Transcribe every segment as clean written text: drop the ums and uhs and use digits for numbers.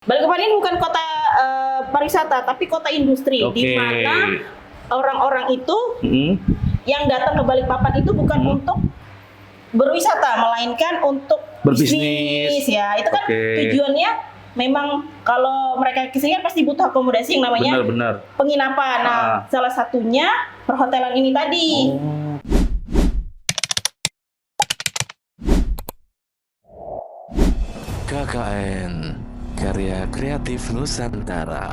Balikpapan ini bukan kota pariwisata, tapi kota industri, di mana orang-orang itu yang datang ke Balikpapan itu bukan untuk berwisata, melainkan untuk berbisnis. Ya. Itu kan tujuannya. Memang kalau mereka kesini kan pasti butuh akomodasi yang namanya penginapan. Nah, salah satunya perhotelan ini tadi. KKN Karya Kreatif Nusantara.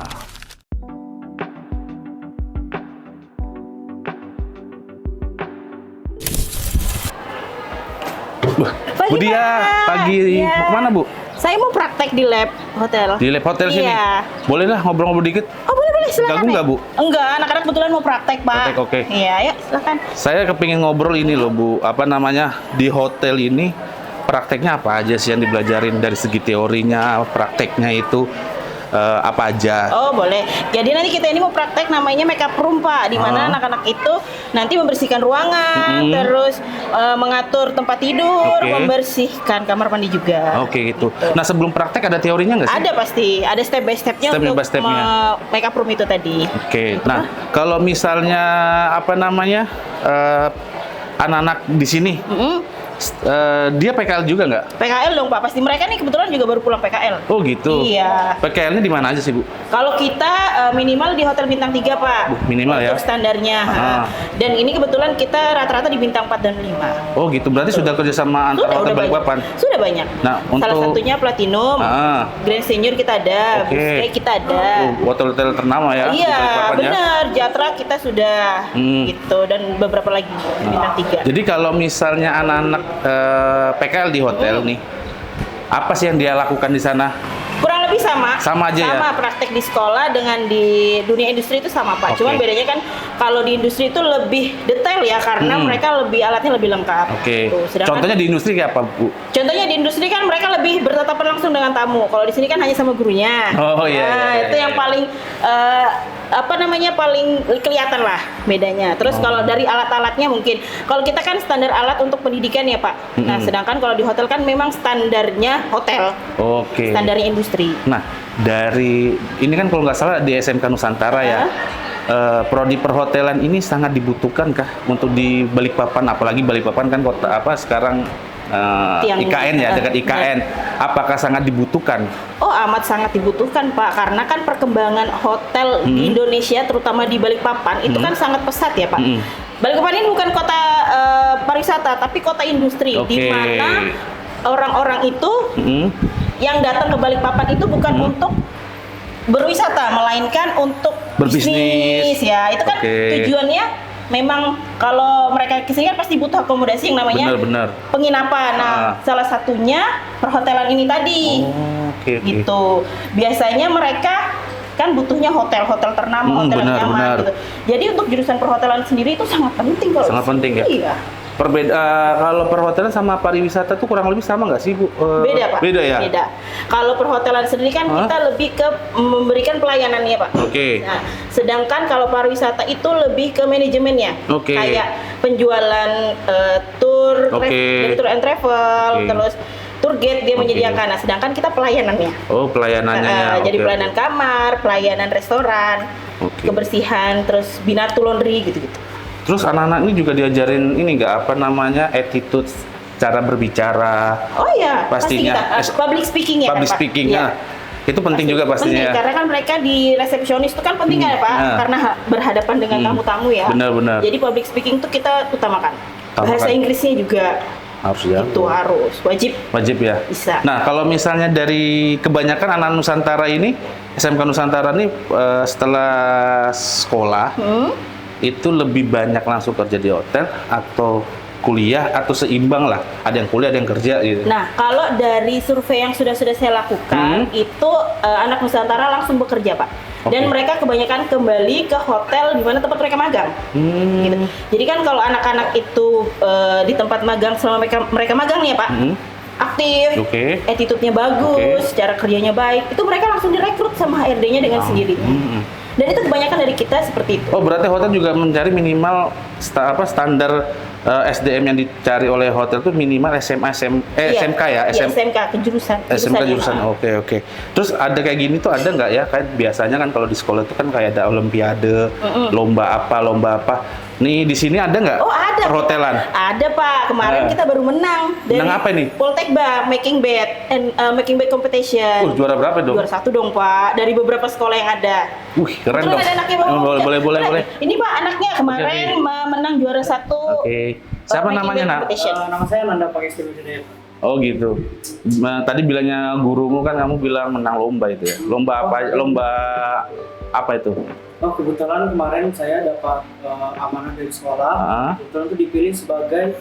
Bu Dia lagi mau kemana, Bu? Saya mau praktek di lab hotel. Di lab hotel sini? Iya. Boleh lah ngobrol-ngobrol dikit? Oh, boleh, silakan. Ganggu nggak, Bu? Enggak, anak-anak kebetulan mau praktek, Pak. Praktek, oke. Iya, ya, silakan. Saya kepingin ngobrol ini loh, Bu. Apa namanya, di hotel ini prakteknya apa aja sih yang dibelajarin dari segi teorinya, prakteknya itu apa aja? Oh, boleh. Jadi nanti kita ini mau praktek namanya makeup room, Pak. Di mana anak-anak itu nanti membersihkan ruangan, terus mengatur tempat tidur, membersihkan kamar mandi juga. Oke, gitu. Nah, sebelum praktek ada teorinya nggak sih? Ada pasti, ada step by stepnya Step untuk by stepnya. makeup room itu tadi. Oke. Nah, kalau misalnya apa namanya anak-anak di sini, dia PKL juga nggak? PKL dong, Pak. Pasti mereka nih kebetulan juga baru pulang PKL. Oh gitu. Iya. PKL-nya di mana aja sih, Bu? Kalau kita minimal di hotel bintang 3, Pak. Minimal ya? Untuk standarnya. Dan ini kebetulan kita rata-rata di bintang 4 dan 5. Oh gitu. Berarti sudah kerjasama antara hotel Balikpapan? Sudah banyak. Nah, Salah untuk satunya Platinum, Grand Senior kita ada, Busway kita ada. Hotel-hotel ternama ya? di Iya, Balikpapan ya? benar. Jatra kita sudah gitu, dan beberapa lagi di bintang 3. Jadi kalau misalnya anak-anak PKL di hotel nih, apa sih yang dia lakukan di sana? Kurang lebih sama. Sama aja ya? Sama, praktek di sekolah dengan di dunia industri itu sama, Pak. Cuman bedanya kan kalau di industri itu lebih detail ya, karena mereka alatnya lebih lengkap. Tuh, Contohnya di industri kayak apa, Bu? Contohnya di industri kan mereka lebih bertatapan langsung dengan tamu. Kalau di sini kan hanya sama gurunya. Oh iya. Nah, itu yang paling paling kelihatan lah bedanya. Terus kalau dari alat-alatnya mungkin, kalau kita kan standar alat untuk pendidikan ya, Pak. Nah, sedangkan kalau di hotel kan memang standarnya hotel. Standarnya industri. Nah, dari ini kan kalau nggak salah di SMK Nusantara ya. Prodi perhotelan ini sangat dibutuhkan kah untuk di Balikpapan, apalagi Balikpapan kan kota apa sekarang IKN ya, dekat IKN. Apakah sangat dibutuhkan? Oh, amat sangat dibutuhkan, Pak, karena kan perkembangan hotel di Indonesia, terutama di Balikpapan, itu kan sangat pesat ya, Pak. Balikpapan ini bukan kota pariwisata, tapi kota industri, di mana orang-orang itu yang datang ke Balikpapan itu bukan untuk berwisata, melainkan untuk berbisnis. Ya. Itu kan tujuannya. Memang kalau mereka kesini kan pasti butuh akomodasi yang namanya penginapan. Nah, salah satunya perhotelan ini tadi. Gitu. Biasanya mereka kan butuhnya hotel-hotel ternama, hotel yang nyaman gitu. Jadi untuk jurusan perhotelan sendiri itu sangat penting kalau. Sangat penting ya. Iya. Kalau perhotelan sama pariwisata tuh kurang lebih sama nggak sih, Bu? Beda, Pak. Beda ya? Beda. Kalau perhotelan sendiri kan kita lebih ke memberikan pelayanannya, Pak. Nah, sedangkan kalau pariwisata itu lebih ke manajemennya. Kayak penjualan tour, tour and travel, terus tour guide dia menyediakan. Nah, sedangkan kita pelayanannya. Oh, pelayanannya. Jadi pelayanan kamar, pelayanan restoran, kebersihan, terus binatu laundry gitu-gitu. Terus anak-anak ini juga diajarin ini nggak apa namanya attitude, cara berbicara. Oh iya, pastinya. Public speaking ya. Public speaking ya. Itu penting juga pastinya. Penting, karena kan mereka di resepsionis itu kan penting ya, Pak, karena berhadapan dengan tamu-tamu ya. Benar-benar. Jadi public speaking itu kita utamakan. Bahasa Inggrisnya juga harus ya. Itu harus wajib. Wajib ya. Bisa. Nah, kalau misalnya dari kebanyakan anak Nusantara ini, SMK Nusantara ini setelah sekolah itu lebih banyak langsung kerja di hotel atau kuliah atau seimbang lah, ada yang kuliah ada yang kerja gitu. Nah, kalau dari survei yang sudah saya lakukan itu anak Nusantara langsung bekerja, Pak. Dan mereka kebanyakan kembali ke hotel di mana tempat mereka magang. Gitu. Jadi kan kalau anak-anak itu di tempat magang selama mereka magang nih ya, Pak. Aktif, attitude-nya bagus, cara kerjanya baik, itu mereka langsung direkrut sama HRD-nya dengan sendirinya. Dan itu kebanyakan dari kita seperti itu. Oh, berarti hotel juga mencari minimal standar SDM yang dicari oleh hotel tuh minimal SMA, Iya. SMK ya, Iya, SMK kejurusan. SMK jurusan. Oke. Terus ada kayak gini tuh ada nggak ya? Kayak biasanya kan kalau di sekolah itu kan kayak ada olimpiade, lomba apa. Nih di sini ada nggak? Oh, ada. Perhotelan. Ada Pak. Kemarin kita baru menang dari Menang apa ini? Poltekba making bed and making bed competition. Juara berapa dong? Juara 1 dong Pak, dari beberapa sekolah yang ada. Keren Kebetulan dong. ada anaknya Pak. Boleh. Keren. Ini Pak anaknya kemarin menang juara 1. Oke. Siapa namanya, Nak? Nama saya Nanda Pangesti Wijaya. Oh gitu. Tadi bilangnya gurumu kan kamu bilang menang lomba itu ya. Lomba apa? Lomba apa itu? Oh, kebetulan kemarin saya dapat amanah dari sekolah. Kebetulan itu dipilih sebagai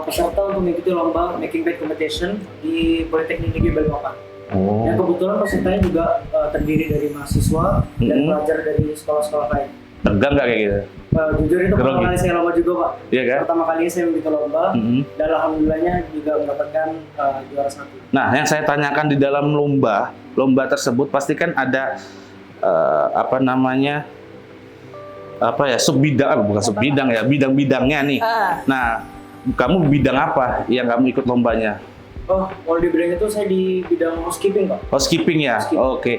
peserta untuk mengikuti lomba Making Bed Competition di Politeknik Negeri Balikpapan. Oh. Yang kebetulan pesertanya juga terdiri dari mahasiswa dan pelajar dari sekolah-sekolah lain. Tegang nggak kayak gitu? Jujur itu pertama kali saya lomba juga Pak. Iya kan? Pertama kali saya mengikuti lomba dan alhamdulillahnya juga mendapatkan juara 1. Nah, yang saya tanyakan di dalam lomba tersebut pasti kan ada bukan bidang-bidangnya nih. Nah, kamu bidang apa yang kamu ikut lombanya? Oh, kalau di bidang itu saya di bidang housekeeping Pak. Housekeeping ya? Housekeeping. Oke.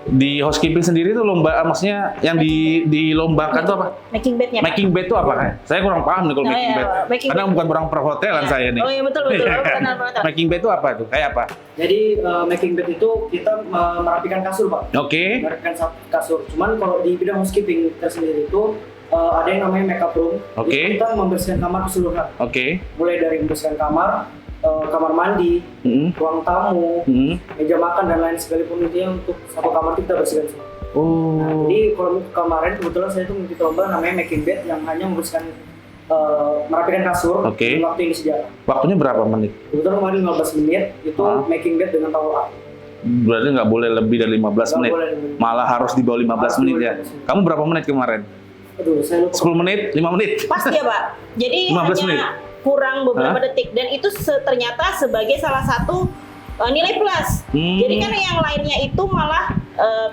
Di housekeeping sendiri tuh lomba, maksudnya yang dilombakan tuh apa? Making bednya Pak. Making bed tuh apa kan? Saya kurang paham nih kalau Oh, making iya, bed. making Karena bed. bukan orang perhotelan saya nih. Oh iya betul. Betul. Making bed tuh apa tuh? Kayak apa? Jadi making bed itu kita merapikan kasur Pak. Oke. Merapikan kasur. Cuman kalau di bidang housekeeping tersendiri itu ada yang namanya makeup room. Oke. Itu kita membersihkan kamar keseluruhan. Oke. Mulai dari membersihkan kamar, kamar mandi, ruang tamu, meja makan dan lain sekalipun intinya untuk satu kamar itu kita bersihkan semua. Nah, jadi kalau kemarin kebetulan saya itu mengikuti lomba namanya making bed yang hanya membersihkan merapikan kasur Oke. dalam waktu ini sejarah. Waktunya berapa menit? Kebetulan kemarin 15 menit itu making bed dengan towel up. Berarti nggak boleh lebih dari 15 menit. Boleh lebih. Malah harus di bawah 15 Harus menit di ya. bawah 15 menit. Kamu berapa menit kemarin? Aduh, saya lupa. 10 menit? 5 menit? Pas ya Pak. Jadi 15 menit? hanya kurang beberapa detik dan itu ternyata sebagai salah satu nilai plus. Jadi kan yang lainnya itu malah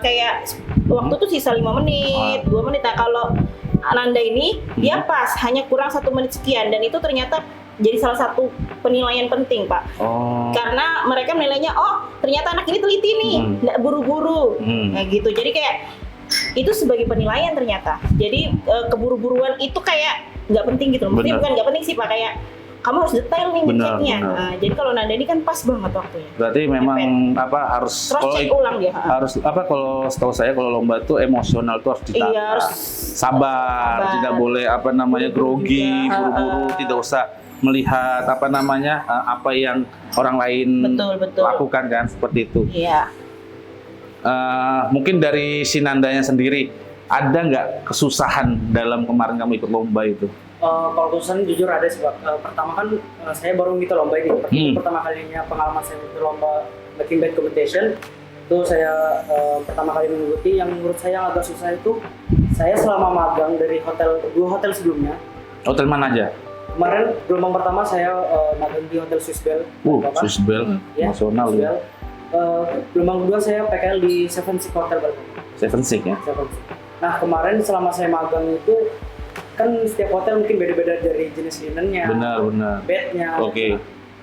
kayak waktu tuh sisa 5 menit, 2 menit. Nah kalau Ananda ini dia pas hanya kurang 1 menit sekian dan itu ternyata jadi salah satu penilaian penting Pak. Karena mereka menilainya ternyata anak ini teliti nih, nggak buru-buru, kayak gitu. Jadi kayak itu sebagai penilaian ternyata. Jadi keburu-buruan itu kayak nggak penting gitu. Maksudnya bukan nggak penting sih Pak, kayak kamu harus detail nih ngeceknya. Nah, jadi kalau Nanda ini kan pas banget waktunya. Berarti memang harus cross check ulang dia. Kalau setahu saya kalau lomba tuh emosional tuh harus ditata. Iya, harus sabar, tidak boleh grogi, buru-buru, tidak usah melihat apa yang orang lain Betul. lakukan kan seperti itu. Iya. Mungkin dari si Nandanya sendiri ada nggak kesusahan dalam kemarin kamu ikut lomba itu? Kalau kesusahan jujur ada sih Pak. Pertama kan saya baru ngikuti lomba ini. Pertama kalinya pengalaman saya mengikuti lomba Making Bed Competition. Itu saya pertama kali mengikuti. Yang menurut saya yang agak susah itu saya selama magang dari 2 hotel sebelumnya. Hotel mana aja? Kemarin gelombang pertama saya magang di Hotel Swissbell. Swiss Bell nasional ya. Gelombang kedua saya PKL di Seven Six Hotel Balikpapan. Seven Six ya. Nah kemarin selama saya magang itu kan setiap hotel mungkin beda-beda dari jenis linennya, Benar. bednya. Oke.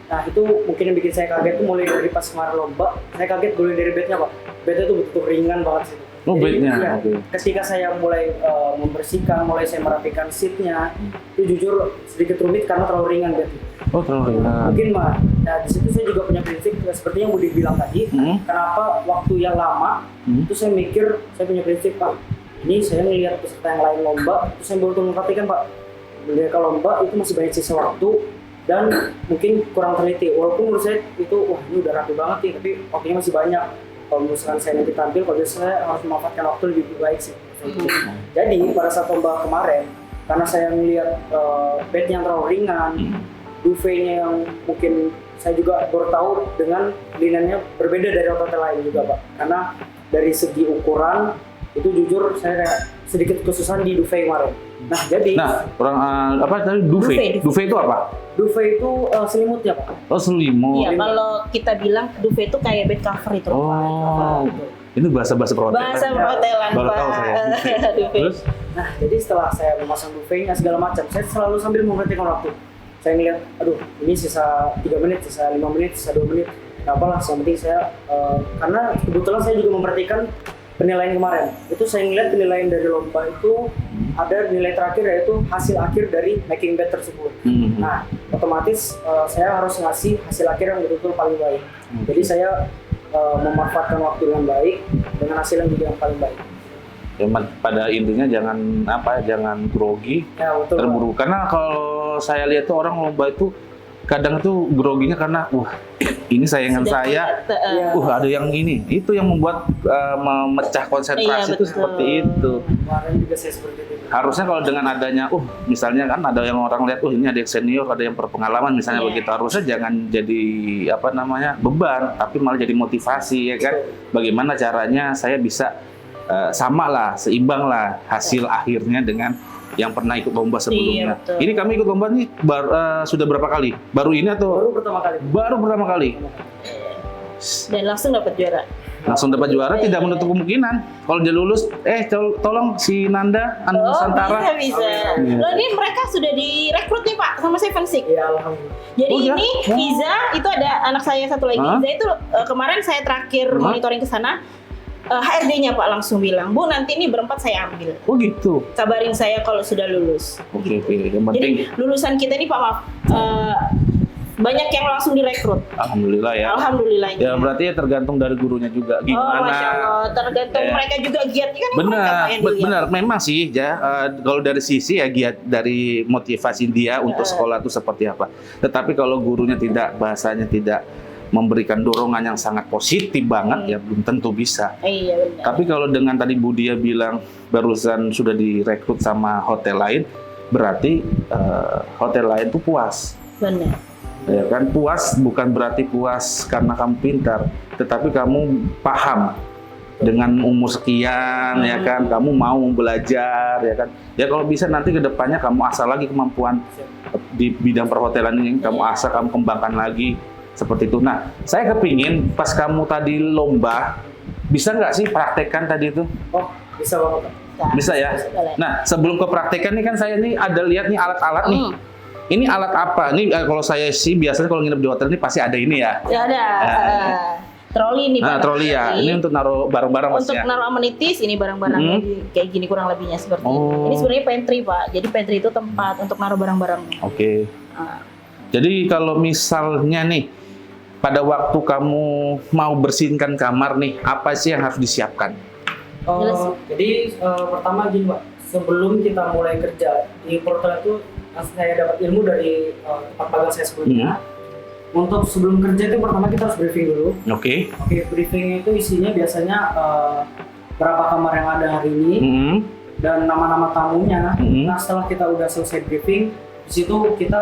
Nah itu mungkin yang bikin saya kaget tuh mulai dari pas kemarin lomba, saya kaget mulai dari bednya Pak. Bednya tuh betul ringan banget sih. Oh, bednya, ya, oke. ketika saya mulai membersihkan, mulai saya merapikan seatnya, itu jujur sedikit rumit karena terlalu ringan bednya. Oh, terlalu ringan. Mungkin mah. Nah di situ saya juga punya prinsip seperti yang Budi bilang tadi. Kenapa waktu yang lama itu saya mikir, saya punya prinsip Pak. Ini saya melihat peserta yang lain lomba, itu saya baru memperhatikan Pak. Melihat lomba itu masih banyak sisa waktu dan mungkin kurang teliti. Walaupun menurut saya itu ini udah rapi banget nih, tapi waktunya masih banyak. Kalau misalkan saya nanti tampil, kalau saya harus memanfaatkan waktu lebih baik sih. Jadi pada saat lomba kemarin, karena saya melihat bednya yang terlalu ringan, duvetnya yang mungkin saya juga baru tahu dengan linennya berbeda dari hotel lain juga Pak. Karena dari segi ukuran itu jujur saya kayak sedikit kesusahan di duvet kemarin. Nah jadi apa tadi duvet? Duvet itu apa? Duvet itu selimutnya Pak. Oh, selimut. Iya, kalau kita bilang duvet itu kayak bed cover itu Pak. Ini bahasa-bahasa perhotelan. Bahasa perhotelan, Baru Pak. tahu saya. Duvet. Terus? Nah, jadi setelah saya memasang buffetnya segala macam, saya selalu sambil memperhatikan waktu. Saya ngeliat, aduh, ini sisa 3 menit, sisa 5 menit, sisa 2 menit. Gak apalah, yang penting saya, karena kebetulan saya juga memperhatikan penilaian kemarin. Itu saya ngeliat penilaian dari lomba itu ada nilai terakhir yaitu hasil akhir dari making bed tersebut. Nah, otomatis saya harus ngasih hasil akhir yang betul-betul paling baik. Jadi saya memanfaatkan waktu dengan baik dengan hasil yang juga yang paling baik. Ya, pada intinya jangan grogi, Ya, betul. terburu. Karena kalau saya lihat tuh orang lomba itu kadang tuh groginya karena ini sayangan Sudah saya, melihat, ada yang ini, itu yang membuat memecah konsentrasi Iya, itu betul. seperti itu. Kemarin juga saya seperti itu. Harusnya kalau dengan adanya, misalnya kan ada yang orang lihat, ini ada yang senior, ada yang berpengalaman, misalnya Iya. begitu. Harusnya jangan jadi beban, tapi malah jadi motivasi, ya kan? Bagaimana caranya saya bisa sama lah, seimbang lah hasil akhirnya dengan yang pernah ikut lomba sebelumnya. betul. Ini kami ikut lomba nih sudah berapa kali? Baru ini atau Baru pertama kali. baru pertama kali? Dan langsung dapat juara. Langsung dapat juara, tidak menutup kemungkinan kalau dia lulus. Tolong si Nanda Nusantara. Bisa. Iya. Loh, ini mereka sudah direkrut nih Pak sama Seven Six. Ya, alhamdulillah. Jadi Oh, ya? ini Iza, itu ada anak saya satu lagi. Hah? Iza itu kemarin saya terakhir Hah? monitoring ke sana. HRD-nya Pak langsung bilang, Bu nanti ini berempat saya ambil. Oh gitu. Kabarin saya kalau sudah lulus. Oke. Yang penting, Jadi lulusan kita ini Pak maaf, banyak yang langsung direkrut. alhamdulillah ya. Alhamdulillah. Ya berarti ya tergantung dari gurunya juga gimana. Masya Allah, tergantung Ya. mereka juga giatnya kan mereka, Pak, Benar, yang dilihat. benar. Memang sih ya. Kalau dari sisi ya giat dari motivasi dia untuk sekolah itu seperti apa. Tetapi kalau gurunya bahasanya tidak memberikan dorongan yang sangat positif banget, ya belum tentu bisa. Iya benar. Tapi kalau dengan tadi Bu Dia bilang barusan sudah direkrut sama hotel lain, berarti hotel lain tuh puas. Benar. Ya kan, puas bukan berarti puas karena kamu pintar, tetapi kamu paham dengan umur sekian, ya kan, kamu mau belajar, ya kan. Ya kalau bisa nanti ke depannya kamu asah lagi kemampuan di bidang perhotelan ini, kamu asah, kamu kembangkan lagi seperti itu. Nah, saya kepingin pas kamu tadi lomba, bisa nggak sih praktekkan tadi itu? Oh, bisa banget. Pak. Bisa ya. Boleh. Nah, sebelum ke praktekan nih kan saya nih ada lihat nih alat-alat nih. Ini alat apa? Ini kalau saya sih biasanya kalau nginep di hotel ini pasti ada ini ya. Ya ada. Troli nih Pak. Troli ya. Ini untuk naruh barang-barang Untuk maksudnya. naruh amenities, ini barang-barang kayak gini kurang lebihnya seperti Oh. ini. Ini sebenarnya pantry Pak. Jadi pantry itu tempat untuk naruh barang-barang. Oke. Ah. Jadi kalau misalnya nih pada waktu kamu mau bersihkan kamar nih, apa sih yang harus disiapkan? Jadi pertama gini Pak, sebelum kita mulai kerja di portal itu saya dapat ilmu dari tempat magang saya sebelumnya. Untuk sebelum kerja itu pertama kita harus briefing dulu. Oke. Oke, briefing itu isinya biasanya berapa kamar yang ada hari ini dan nama-nama tamunya. Nah setelah kita udah selesai briefing, di situ kita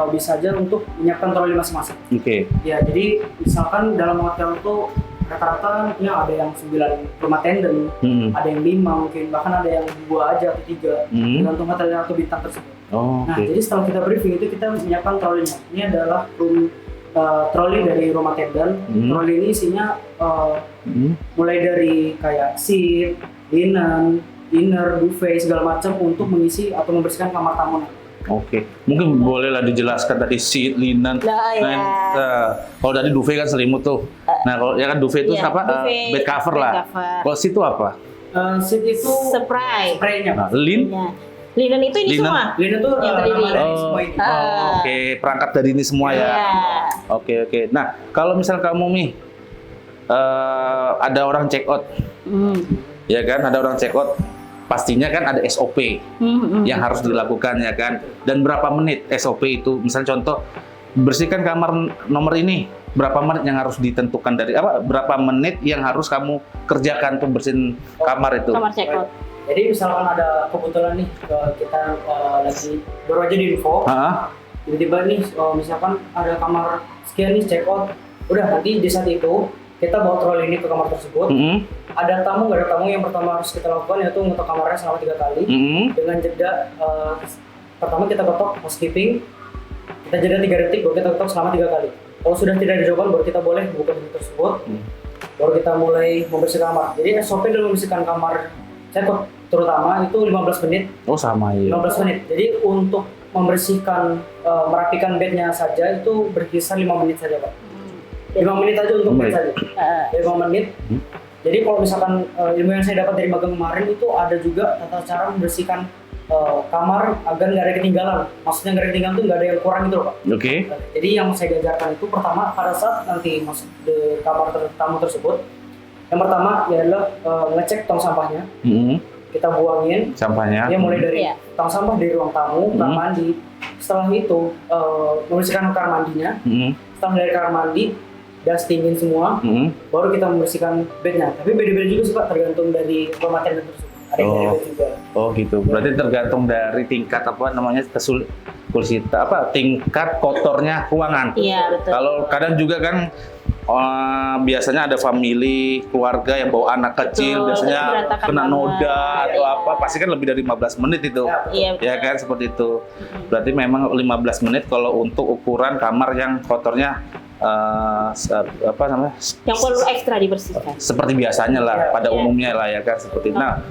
bisa aja untuk menyiapkan troli masing-masing. Oke. Ya, jadi misalkan dalam hotel itu rata-rata ya ada yang 9 rumah tenden, ada yang 5 mungkin, bahkan ada yang 2 aja atau 3, tergantung hotelnya atau bintang tersebut. Oh, Nah, oke. jadi setelah kita briefing itu kita menyiapkan trolinya. Ini adalah troli dari rumah tenden. Troli ini isinya mulai dari kayak seat, linen, inner, duvet segala macam untuk mengisi atau membersihkan kamar tamu. Oke, mungkin bolehlah dijelaskan tadi seat, linen. Nah, ya. Kalau tadi duvet kan selimut tuh. Nah, kalau ya kan duvet itu Iya, apa? duvet, Bed cover bed lah. cover. Kalau seat itu apa? Seat itu Spray. spraynya. Nah, lin. Ya. Linen itu ini Linen. semua. Linen itu Yang terdiri. nama dari semua ini. Oke, perangkat dari ini semua ya. Iya. Oke. Nah, kalau misal kamu nih ada orang check out, ya kan? Ada orang check out, pastinya kan ada SOP yang harus dilakukan ya kan? Dan berapa menit SOP itu? Misal contoh, bersihkan kamar nomor ini, berapa menit yang harus ditentukan dari apa? Berapa menit yang harus kamu kerjakan untuk bersihin kamar itu? Kamar check out. Jadi misalkan ada kebetulan nih kita lagi baru aja di info, tiba-tiba nih misalkan ada kamar sekian nih check out, udah nanti di saat itu kita bawa troli ini ke kamar tersebut. Ada tamu nggak ada tamu, yang pertama harus kita lakukan yaitu untuk kamarnya selama 3 kali dengan jeda pertama kita ketok housekeeping, kita jeda 3 detik baru kita ketok selama 3 kali. Kalau sudah tidak ada jawaban baru kita boleh buka pintu tersebut. baru kita mulai membersihkan kamar. Jadi SOP dalam membersihkan kamar cekot terutama itu 15 menit. Oh sama ya. 15 menit. Jadi untuk membersihkan, merapikan bednya saja itu berkisar 5 menit saja Pak. 5 menit aja untuk bed saja. 5 menit. Jadi kalau misalkan ilmu yang saya dapat dari magang kemarin itu ada juga tata cara membersihkan kamar agar nggak ada ketinggalan. Maksudnya nggak ada ketinggalan itu nggak ada yang kurang gitu loh Pak. Oke. Jadi yang saya ajarkan itu pertama pada saat nanti masuk di kamar tamu tersebut, yang pertama adalah ngecek tong sampahnya. Kita buangin Sampahnya. ya mulai dari tong sampah dari ruang tamu, kamar mandi. Setelah itu membersihkan kamar mandinya. Setelah dari kamar mandi, dustingin semua, baru kita membersihkan bednya. Tapi beda-beda juga sih Pak, tergantung dari rumah tenda tersebut. Ada yang beda juga. Oh gitu. Berarti tergantung dari tingkat apa namanya tingkat kotornya ruangan. Iya betul. Kalau kadang juga kan biasanya ada family, keluarga yang bawa anak kecil, Betul, biasanya berantakan kena banget. noda atau apa, pasti kan lebih dari 15 menit itu. Iya, betul. Ya kan seperti itu. Berarti memang 15 menit kalau untuk ukuran kamar yang kotornya apa namanya? Yang perlu ekstra dibersihkan. Seperti biasanya lah, pada umumnya lah ya kan seperti itu. Nah,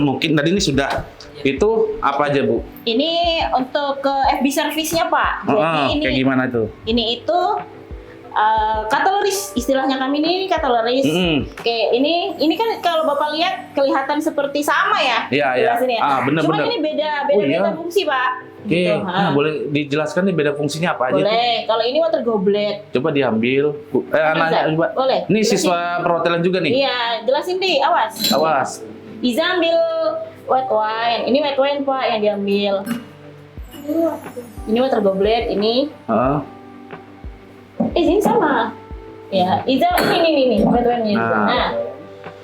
mungkin tadi ini sudah itu apa aja Bu? Ini untuk ke FB service-nya Pak. Jadi ini kayak gimana tuh? ini itu kataloris, istilahnya kami ini kataloris. Kayak ini kan kalau Bapak lihat kelihatan seperti sama ya. Iya, iya. Jelasin ya. Bener, Cuma bener. ini beda Oh, iya? fungsi Pak. Oke, Gitu, nah, boleh dijelaskan nih beda fungsinya apa aja? Tuh? boleh. Kalau ini water goblet. Coba diambil. Nanya coba. Boleh. Ini Jelasin. siswa perhotelan juga nih. Iya, jelasin deh, awas. Awas. Iza ambil white wine. Ini white wine Pak yang diambil. Ini water goblet, ini. Ini sama. Ya, Iza ini white wine-nya. Nah.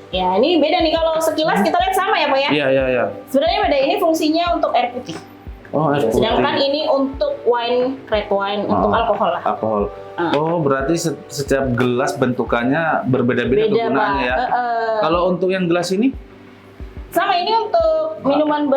Ya, ini beda nih kalau sekilas kita lihat sama ya Pak ya. Iya. Sebenarnya beda, ini fungsinya untuk air putih. Oh, air putih. Sedangkan ini untuk wine, red wine, untuk alkohol lah. Alkohol. Oh, berarti setiap gelas bentukannya berbeda-beda Beda kegunaannya Pak. ya. Kalau untuk yang gelas ini Sama ini untuk minuman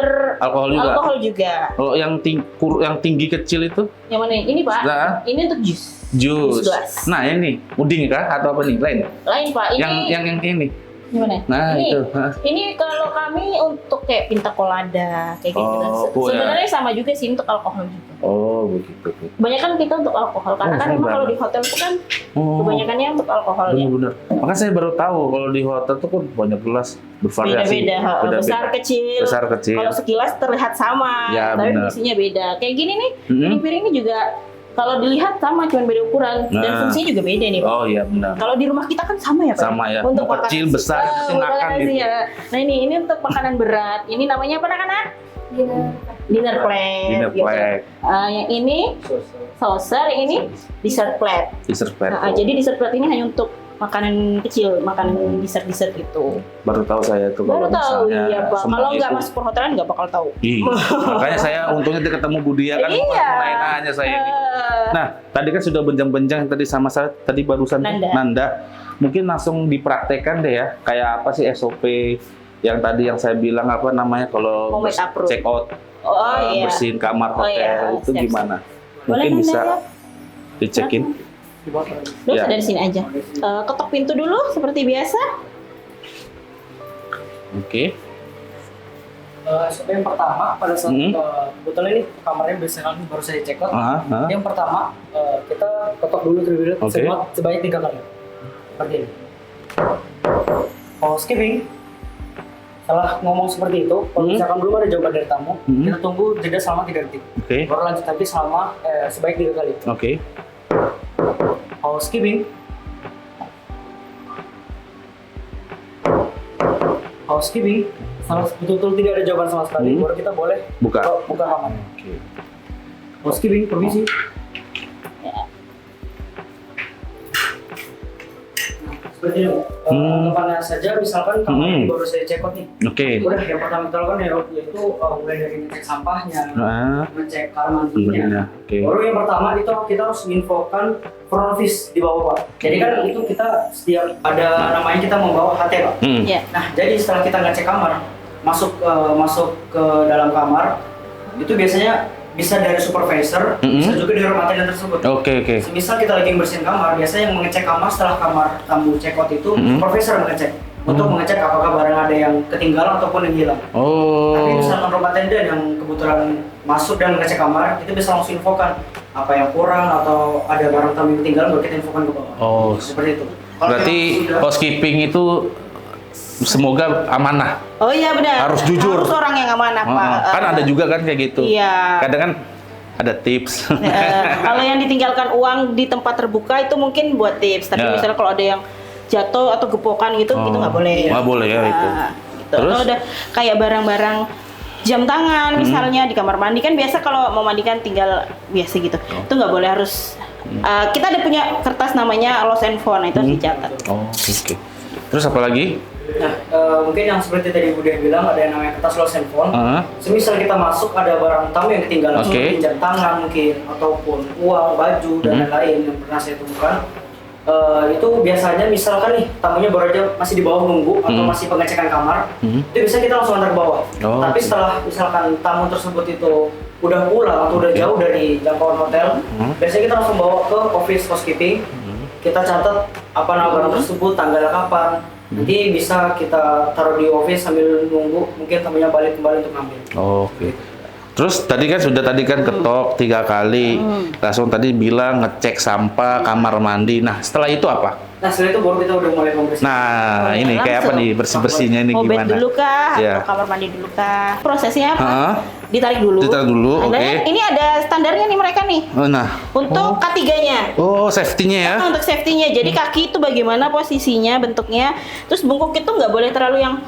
alkohol juga. juga. Kalau yang tinggi kecil itu Yang mana? Ini Pak. Nah. Ini untuk jus. jus. Gelas. Nah, ini puding kah atau apa nih? Lain. Lain Pak. Ini Yang ini. gimana? Nah, ini, itu. Ini kalau kami untuk kayak pinta colada kayak gitu. Oh, Sebenarnya sama juga sih untuk alkohol juga. Oh, begitu. Kebanyakan kita untuk alkohol karena kan memang kalau di hotel itu kan kebanyakannya untuk alkohol ya. Bener-bener. Makanya saya baru tahu kalau di hotel tuh kan banyak gelas bervariasi. Beda-beda, besar kecil. Besar kecil. Kalau sekilas terlihat sama, Ya, tapi benar. fungsinya beda. Kayak gini nih, piring ini juga kalau dilihat sama, cuma beda ukuran dan fungsinya juga beda nih Pak. Oh iya benar. Kalau di rumah kita kan sama ya Pak? Sama ya. Untuk Mau kecil, besar, yang penting makan gitu. Ya. Nah ini untuk makanan berat. Ini namanya apa anak-anak? Dinner plate. Dinner gitu. plate. Yang ini saucer, yang ini dessert plate. Dessert plate. Jadi dessert plate ini hanya untuk makanan kecil, makanan dessert itu. Baru tahu saya tuh Baru kalau tahu misalnya iya Pak. semua Kalau nggak itu. masuk perhotelan nggak bakal tahu. Makanya saya untungnya ketemu Budia kan Iya. nanya saya ini. Nah, tadi kan sudah benjang-benjang tadi sama saya tadi barusan Nanda. Mungkin langsung dipraktekkan deh ya. Kayak apa sih SOP yang tadi yang saya bilang apa namanya kalau Homemade approve. check out Iya. bersihin kamar Oh, hotel iya. itu Siap, gimana? Boleh, Mungkin Nanda, bisa ya? dicekin. Lu Ya. dari sini aja. Ketok pintu dulu seperti biasa. Oke. SOP yang pertama pada saat kebetulan ini kamarnya biasanya baru saya check out. Yang pertama kita ketok dulu terlebih dahulu sebanyak 3 kali. Seperti ini. Housekeeping. Setelah ngomong seperti itu, kalau misalkan belum ada jawaban dari tamu, kita tunggu jeda selama 3 detik. Baru lanjut lagi selama sebanyak 3 kali. Oke. Housekeeping. Housekeeping. Setelah betul-betul tidak ada jawaban sama sekali, baru kita boleh buka kamarnya. Housekeeping, permisi. Seperti itu. Depannya saja, misalkan kamar ini baru saya check out nih. Udah yang pertama kita lakukan yaitu mulai dari ngecek sampahnya, ngecek kamar mandinya. Baru yang pertama itu kita harus menginfokan front office di bawah Pak. Jadi kan itu kita setiap ada namanya kita membawa HT Pak. Nah jadi setelah kita ngecek kamar, masuk ke dalam kamar, itu biasanya bisa dari supervisor, bisa juga dari rumah tangga tersebut. Oke. Misal kita lagi bersihin kamar, biasanya yang mengecek kamar setelah kamar tamu check out itu supervisor mengecek untuk mengecek apakah barang ada yang ketinggalan ataupun yang hilang. Tapi misalkan rumah tenda yang kebetulan masuk dan mengecek kamar, itu bisa langsung infokan apa yang kurang atau ada barang tamu yang ketinggalan, baru kita infokan ke bawah. Seperti itu. Berarti housekeeping itu semoga amanah. Oh iya benar. Harus jujur. Harus orang yang amanah, Pak. Kan ada juga kan kayak gitu. Iya. Kadang kan ada tips. Kalau yang ditinggalkan uang di tempat terbuka itu mungkin buat tips. Tapi misalnya kalau ada yang jatuh atau gepokan gitu, itu nggak boleh. Nggak boleh ya itu. Gitu. Kalau udah kayak barang-barang jam tangan misalnya di kamar mandi kan biasa kalau mau mandi kan tinggal biasa gitu. Itu nggak boleh, harus kita ada punya kertas namanya lost and found, itu harus dicatat. Oke. Terus apa lagi? Nah, mungkin yang seperti tadi Bu Dian bilang, ada yang namanya kertas lost and found. Semisal kita masuk ada barang tamu yang ketinggalan, seperti jam tangan mungkin, ataupun uang, baju, dan lain-lain yang pernah saya temukan. Itu biasanya misalkan nih tamunya baru aja masih di bawah nunggu atau masih pengecekan kamar, itu bisa kita langsung antar ke bawah. Tapi setelah misalkan tamu tersebut itu udah pulang atau udah jauh dari jangkauan hotel, biasanya kita langsung bawa ke office housekeeping. Kita catat apa nama barang tersebut, tanggal kapan. Nanti bisa kita taruh di office sambil nunggu mungkin tamunya balik kembali untuk ngambil. Oke. Terus tadi kan ketok 3 kali, langsung tadi bilang ngecek sampah, kamar mandi. Nah setelah itu apa? Nah setelah itu baru kita udah mulai membersihkan. Nah ini kayak apa nih bersih-bersihnya ini mau gimana? bed dulu kah? Ya. Atau kamar mandi dulu kah? Prosesnya apa? Ditarik dulu. Oke. Ini ada standarnya nih mereka nih. Nah. Untuk K3-nya. Safety-nya ya? Untuk safety-nya. Jadi kaki itu bagaimana posisinya, bentuknya. Terus bungkuk itu nggak boleh terlalu yang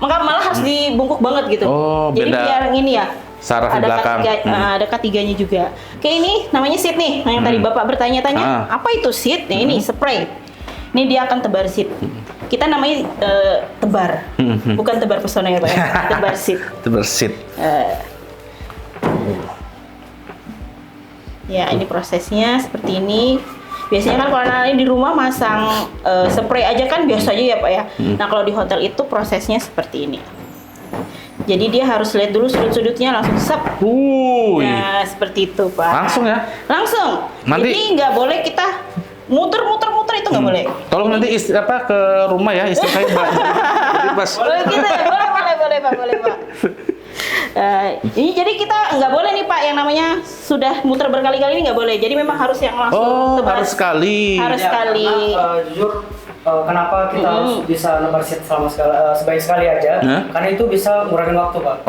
malah harus dibungkuk banget gitu. Jadi beda. biar ini ya. Saraf di belakang. Ada K3-nya juga. Kayak ini namanya seat nih. Nah, yang tadi Bapak bertanya-tanya, apa itu seat? Nah, ini spray. Ini dia akan tebar seat. Kita namanya tebar. Bukan tebar pesona ya, Pak ya. Tebar seat. Tebar seat. Ya, ini prosesnya seperti ini. Biasanya kan kalau anak di rumah masang spray aja kan biasa aja ya Pak ya. Nah kalau di hotel itu prosesnya seperti ini. Jadi dia harus lihat dulu sudut-sudutnya langsung sep. Nah seperti itu Pak. Langsung ya? Langsung. Nanti... Jadi nggak boleh kita muter-muter itu nggak boleh. Tolong nanti ke rumah ya istri saya pas. Boleh gitu ya? Boleh Pak. Ini jadi kita nggak boleh nih Pak yang namanya sudah muter berkali-kali ini nggak boleh. Jadi memang harus yang langsung tebar. Harus sekali. Harus sekali. Jujur kenapa kita harus bisa nebar seat sebaik sekali aja? Karena itu bisa ngurangin waktu Pak.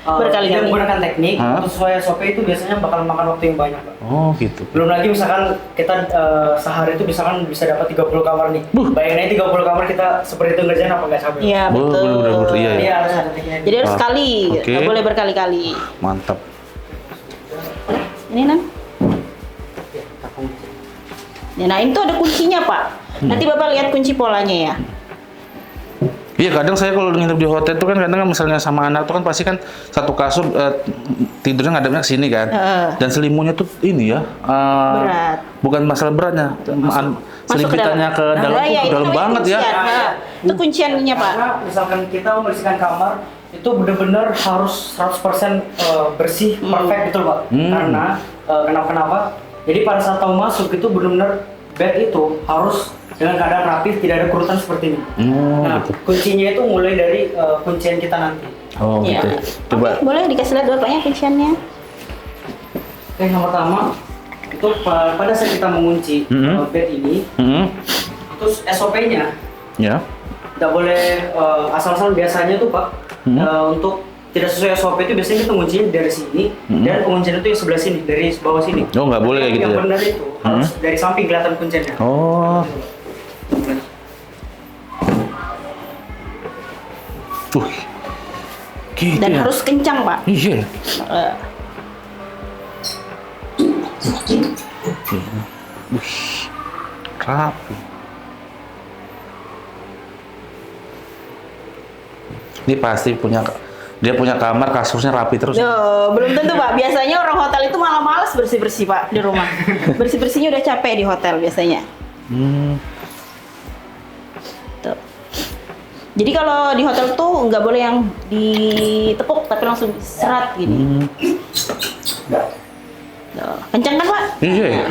Berkali-kali. Menggunakan teknik untuk sesuai SOP itu biasanya bakal makan waktu yang banyak Pak. Gitu. Belum lagi misalkan kita sehari itu bisa dapat 30 kamar nih. Bayangin aja 30 kamar kita seperti itu ngerjain apa nggak capek? Iya betul. Iya harus ada tekniknya. Jadi harus sekali, nggak boleh berkali-kali. Mantap. Ini Nan. Ya, nah itu ada kuncinya Pak. Nanti Bapak lihat kunci polanya ya. Iya kadang saya kalau nginep di hotel tuh kan kadang misalnya sama anak tuh kan pasti kan satu kasur tidurnya ngadepnya ke sini kan. Dan selimutnya tuh ini ya. Berat. Bukan masalah beratnya. Selipitannya ke dalam tuh dalam banget ya. Itu kunciannya Pak. Karena misalkan kita membersihkan kamar itu benar-benar harus 100% bersih, perfect gitu Pak. Karena kenapa? Jadi pada saat tamu masuk itu benar-benar bed itu harus dengan keadaan rapi, tidak ada kerutan seperti ini. Nah, kuncinya itu mulai dari kuncian kita nanti. Gitu. Coba. Boleh dikasih lihat Bapaknya kunciannya. Oke, yang pertama itu pada saat kita mengunci bed ini, itu SOP-nya. Ya. Tidak boleh asal-asalan biasanya tuh Pak. Untuk tidak sesuai SOP itu biasanya kita menguncinya dari sini dan penguncian itu yang sebelah sini, dari bawah sini. Nggak boleh kayak gitu yang ya? Yang benar itu harus dari samping kelihatan kuncinya. Gitu Dan ya? harus kencang Pak. Iya. Rapi. Ini pasti dia punya kamar kasurnya rapi terus. Belum tentu Pak. Biasanya orang hotel itu malah males bersih-bersih Pak di rumah. Bersih-bersihnya udah capek di hotel biasanya. Tuh. Jadi kalau di hotel tuh nggak boleh yang ditepuk tapi langsung serat gini. Tuh, kencang kan Pak? Iya.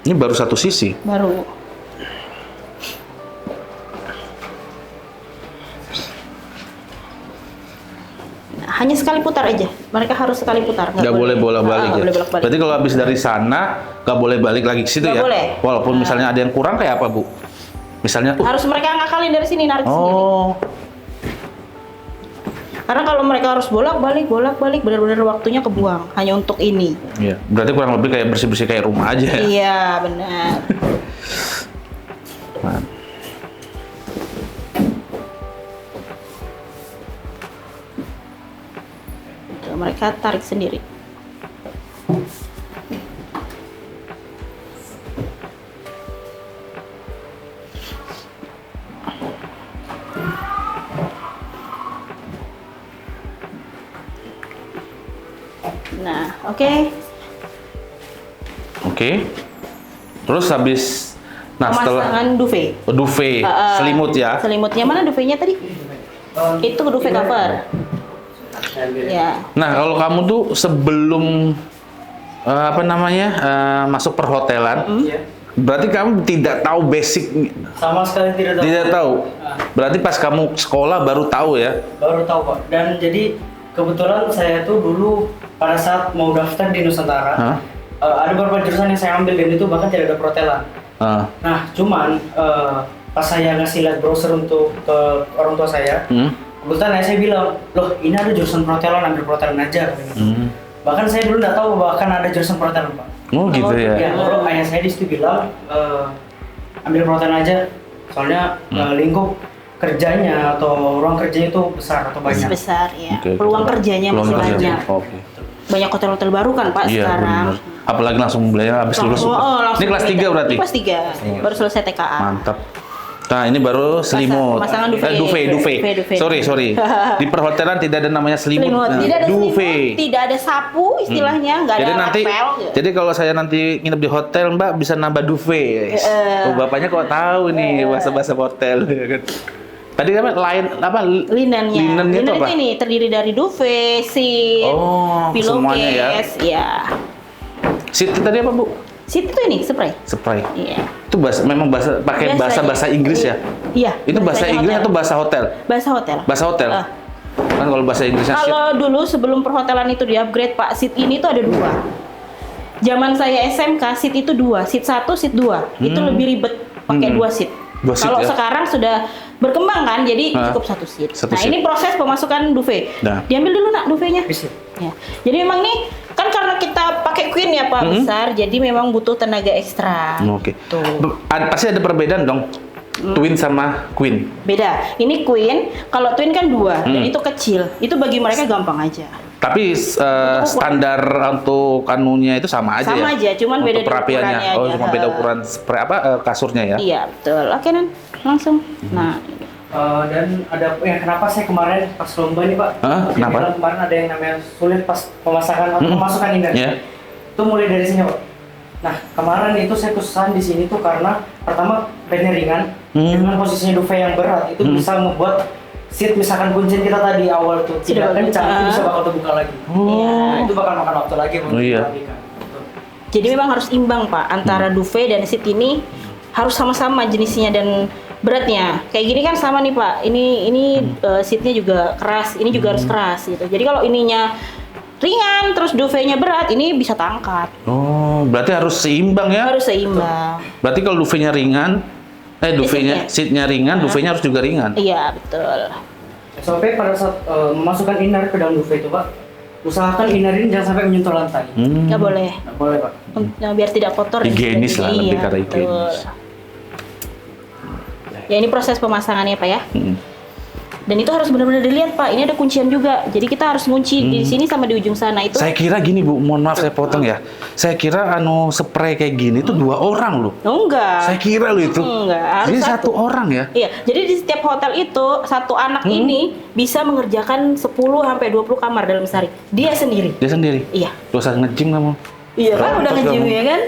Ini baru satu sisi. Baru. Nah, hanya sekali putar aja. Mereka harus sekali putar. Nggak boleh bolak-balik ya. Boleh bolak-balik. Berarti kalau habis dari sana nggak boleh balik lagi ke situ Nggak ya. boleh. Walaupun misalnya ada yang kurang kayak apa Bu? Misalnya Harus mereka ngakalin dari sini narik sendiri. Oh, Karena kalau mereka harus bolak-balik benar-benar waktunya kebuang hanya untuk ini. iya. Berarti kurang lebih kayak bersih-bersih kayak rumah aja ya. Iya, benar. Nah, Tuh, mereka tarik sendiri. Nah, oke. Oke. Terus habis setelah Pemasangan duvet. duvet, selimut ya. Selimutnya mana duvetnya tadi? Itu duvet cover. Ya. Nah, kalau kamu tuh sebelum masuk perhotelan, Iya. berarti kamu tidak tahu basic, Sama sekali tidak tahu. tidak tahu. Berarti pas kamu sekolah baru tahu ya. Baru tahu Pak. Dan jadi kebetulan saya tuh dulu pada saat mau daftar di Nusantara, Hah? ada beberapa jurusan yang saya ambil dan itu bahkan tidak ada perhotelan. Ah, Nah, cuman pas saya ngasih lihat browser untuk ke orang tua saya, kebetulan ayah saya bilang, loh ini ada jurusan perhotelan, ambil perhotelan aja. Bahkan saya dulu nggak tahu bahkan ada jurusan perhotelan Pak. Oh gitu ya. Ya, kalau ayah saya di situ bilang, ambil perhotelan aja, soalnya lingkup kerjanya atau ruang kerjanya itu besar atau banyak. Besar ya. Oke, Peluang oke. kerjanya Peluang masih kerjanya. banyak. Oke. Banyak hotel-hotel baru kan Pak Iya, sekarang. benar. Apalagi langsung belajar habis lulus. Langsung Ini kelas 3 berarti. Ini kelas 3. Baru selesai TKA. Mantap. Nah, ini baru selimut. pemasangan duvet. Duvet. Duvet. Sorry. Di perhotelan tidak ada namanya selimut. Selimut. Nah, Tidak ada duvet. selimut, tidak ada sapu istilahnya, nggak ada Jadi nanti, rapel. Gitu. jadi kalau saya nanti nginep di hotel, Mbak bisa nambah duvet. Oh, bapaknya kok tahu nih bahasa-bahasa hotel. ya kan? Tadi apa? Linennya. Linennya itu apa? ini terdiri dari duvet, sheet, Oh, semuanya ya. pillowcase, ya. Seat tadi apa, Bu? Sheet itu ini spray. Spray. Iya. Itu memang pakai bahasa Inggris ya? Iya. Itu bahasa bahasanya Inggris hotel. atau bahasa hotel? Bahasa hotel. Bahasa hotel. Kan kalau bahasa Inggrisnya seat. Kalau dulu sebelum perhotelan itu di-upgrade Pak, seat ini tuh ada 2. Zaman saya SMK, seat itu 2, seat 1, seat 2. Itu lebih ribet pakai 2 seat. 2 seat Kalau ya? sekarang sudah berkembang kan, jadi cukup 1 seat. Satu Nah, seat. ini proses pemasukan duvet. Nah. Diambil dulu nak duvetnya. Bisa. Ya. Jadi memang nih kan karena kita pakai queen ya Pak besar, jadi memang butuh tenaga ekstra. Oke. Tuh. Pasti ada perbedaan dong. Twin sama queen. Beda. Ini queen, kalau twin kan 2 dan itu kecil. Itu bagi mereka gampang aja. Tapi standar untuk anunya itu sama aja Sama ya? aja, cuman beda di Untuk perapiannya. ukurannya Oh, aja. cuma beda ukuran spray kasurnya ya? Iya, betul. Oke, Nan. Langsung. Nah, Dan ada yang kenapa saya kemarin pas lomba nih Pak, Hah? dia Kenapa? bilang kemarin ada yang namanya sulit pas pemasakan atau pemasukan ini. Iya. Itu mulai dari sini Pak. Nah, kemarin itu saya kesusahan di sini tuh karena pertama bednya ringan, dengan posisinya duvet yang berat itu bisa membuat seat misalkan kuncin kita tadi awal tuh tidak Sudah kencang, kebuka. itu bisa bakal terbuka lagi. Iya. Nah, itu bakal makan waktu lagi untuk Oh, iya. lagi kan. jadi memang harus imbang, Pak, antara duvet dan seat ini harus sama-sama jenisnya dan beratnya. Kayak gini kan sama nih, Pak. Ini seatnya juga keras, ini juga harus keras gitu. Jadi kalau ininya ringan terus duvetnya berat, ini bisa tangkat. Oh, berarti harus seimbang ya? Harus seimbang. Berarti kalau duvetnya ringan, seatnya ringan, duvetnya harus juga ringan. Iya, betul. Sampai pada saat memasukkan inner ke dalam duvet itu Pak, usahakan inner ini jangan sampai menyentuh lantai. Nggak boleh. Nggak boleh Pak. Nah, biar tidak kotor. dan Higienis lah, sebagainya. lebih Iya, karena betul. higienis. Ya, ini proses pemasangannya, Pak ya. Hmm. Dan itu harus benar-benar dilihat, Pak. Ini ada kuncian juga. Jadi kita harus ngunci di sini sama di ujung sana itu. Saya kira gini Bu, mohon maaf saya potong ya. Saya kira spray kayak gini itu 2 orang loh. Oh, enggak. Saya kira loh itu. Enggak, harus Jadi satu. 1 orang ya? Iya, jadi di setiap hotel itu satu anak ini bisa mengerjakan 10 sampai 20 kamar dalam sehari. Dia sendiri. Dia sendiri? Iya. Gak usah nge-gym kamu. Iya kan udah Terus nge-gym kamu. ya kan?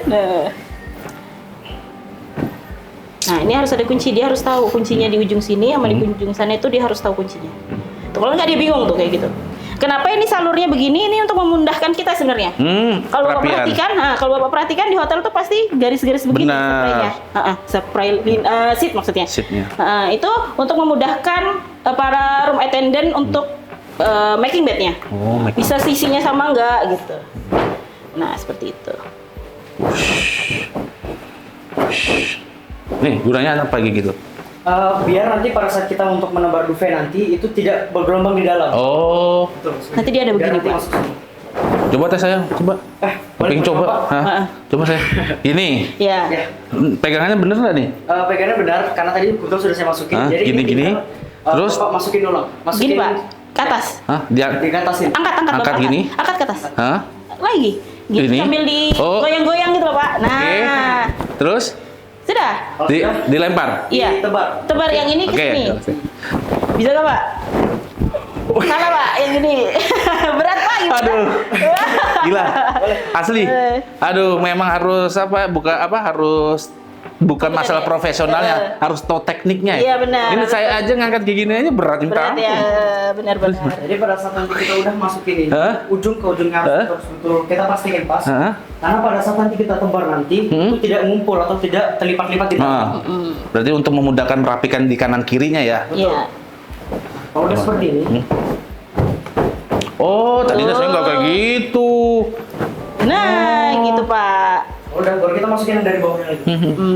Nah, ini harus ada kunci. Dia harus tahu kuncinya di ujung sini sama di ujung sana itu dia harus tahu kuncinya. Tuh, kalau nggak dia bingung tuh kayak gitu. Kenapa ini salurnya begini? Ini untuk memudahkan kita sebenarnya. Kalau Bapak perhatikan, di hotel tuh pasti garis-garis begini spraynya. Spray seat maksudnya. Seatnya. Itu untuk memudahkan para room attendant untuk making bednya. Bisa sisinya sama enggak gitu. Nah, seperti itu. Nih, gunanya apa gitu? Biar nanti pada saat kita untuk menebar duvet nanti itu tidak bergelombang di dalam. Oh. Betul. Nanti dia ada begini, Pak. Coba tes sayang, coba. boleh coba. Pak? Coba saya. Ini. Ya. Ya. Pegangannya bener nggak nih? Pegangannya benar karena tadi kebetulan sudah saya masukin. Jadi gini. Terus Bapak masukin dulu. Gini, Pak. Ke atas. Diatasin. Angkat Angkat Bapak, gini? Angkat ke atas. Hah? Lagi. Gitu Ini? sambil digoyang-goyang gitu, Bapak. Nah. Oke. Terus Sudah. dilempar. Iya. Tebar yang ini ke sini. Bisa nggak, Pak? Salah, Pak, yang ini. Berat, Pak. Gimana? Aduh. Gila. Asli. Aduh, memang harus bukan masalah profesionalnya, harus tahu tekniknya. Iya, benar. Ini saya aja ngangkat kayak gini aja berat Berat ya, benar-benar. Jadi pada saat nanti kita udah masukin ini, ujung ke ujungnya harus betul kita pastikan pas. Karena pada saat nanti kita tebar nanti itu tidak ngumpul atau tidak terlipat-lipat di dalam. Berarti untuk memudahkan merapikan di kanan kirinya ya. Iya. Kalau udah seperti ini. Oh, tadinya saya nggak kayak gitu. Nah, gitu, Pak. Udah, baru kita masukin yang dari bawahnya lagi.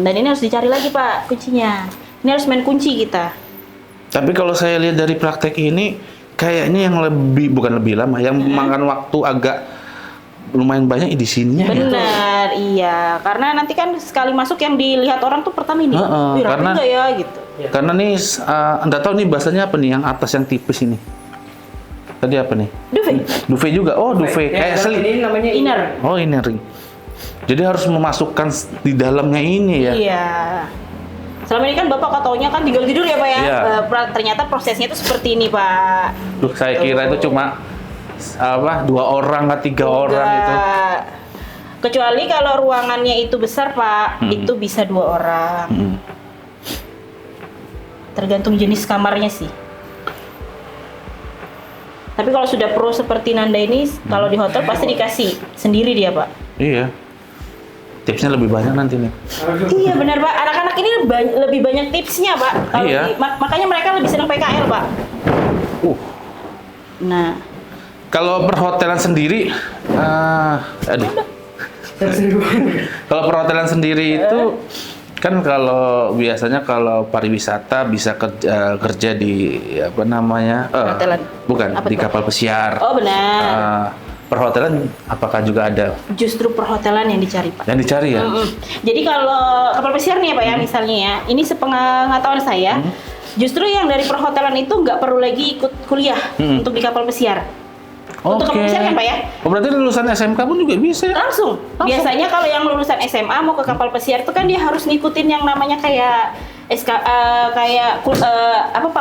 Dan ini harus dicari lagi, Pak, kuncinya. Ini harus main kunci kita. Tapi kalau saya lihat dari praktek ini, kayaknya yang bukan lebih lama, yang memakan waktu agak lumayan banyak di sininya. Benar, iya. Karena nanti kan sekali masuk yang dilihat orang tuh pertama ini. Wih, rapi karena- nggak ya, gitu. Karena nih, Anda tahu nih bahasanya apa nih, yang atas yang tipis ini. Tadi apa nih? Duvet juga. Oh, duvet. Kayak selim. Ini namanya Inner. Oh, ini ring. Jadi harus memasukkan di dalamnya ini ya. Iya. Selama ini kan Bapak katanya kan tinggal tidur ya, Pak ya. Iya. Ternyata prosesnya itu seperti ini, Pak. Duh, saya kira itu cuma 2 orang atau 3 orang itu. Enggak. Kecuali kalau ruangannya itu besar, Pak, itu bisa 2 orang. Tergantung jenis kamarnya sih. Tapi kalau sudah pro seperti Nanda ini, kalau di hotel pasti dikasih sendiri dia, Pak. Iya. Tipsnya lebih banyak nanti nih. Iya benar, Pak. Anak-anak ini lebih banyak tipsnya, Pak. Kalau Iya. makanya mereka lebih senang PKL, Pak. Nah, Kalau perhotelan sendiri, kalau perhotelan sendiri itu kan kalau biasanya kalau pariwisata bisa kerja di apa namanya? Perhotelan. Bukan Apa di tuh? kapal pesiar. oh benar. Perhotelan apakah juga ada Justru perhotelan yang dicari, Pak. yang dicari ya? Jadi kalau kapal pesiar nih ya, Pak ya, misalnya ya, ini sepengetahuan saya, justru yang dari perhotelan itu nggak perlu lagi ikut kuliah untuk di kapal pesiar. Untuk kapal pesiar kan, Pak ya? Oh, berarti lulusan SMK pun juga bisa ya? Langsung. Biasanya kalau yang lulusan SMA mau ke kapal pesiar itu kan dia harus ngikutin yang namanya kayak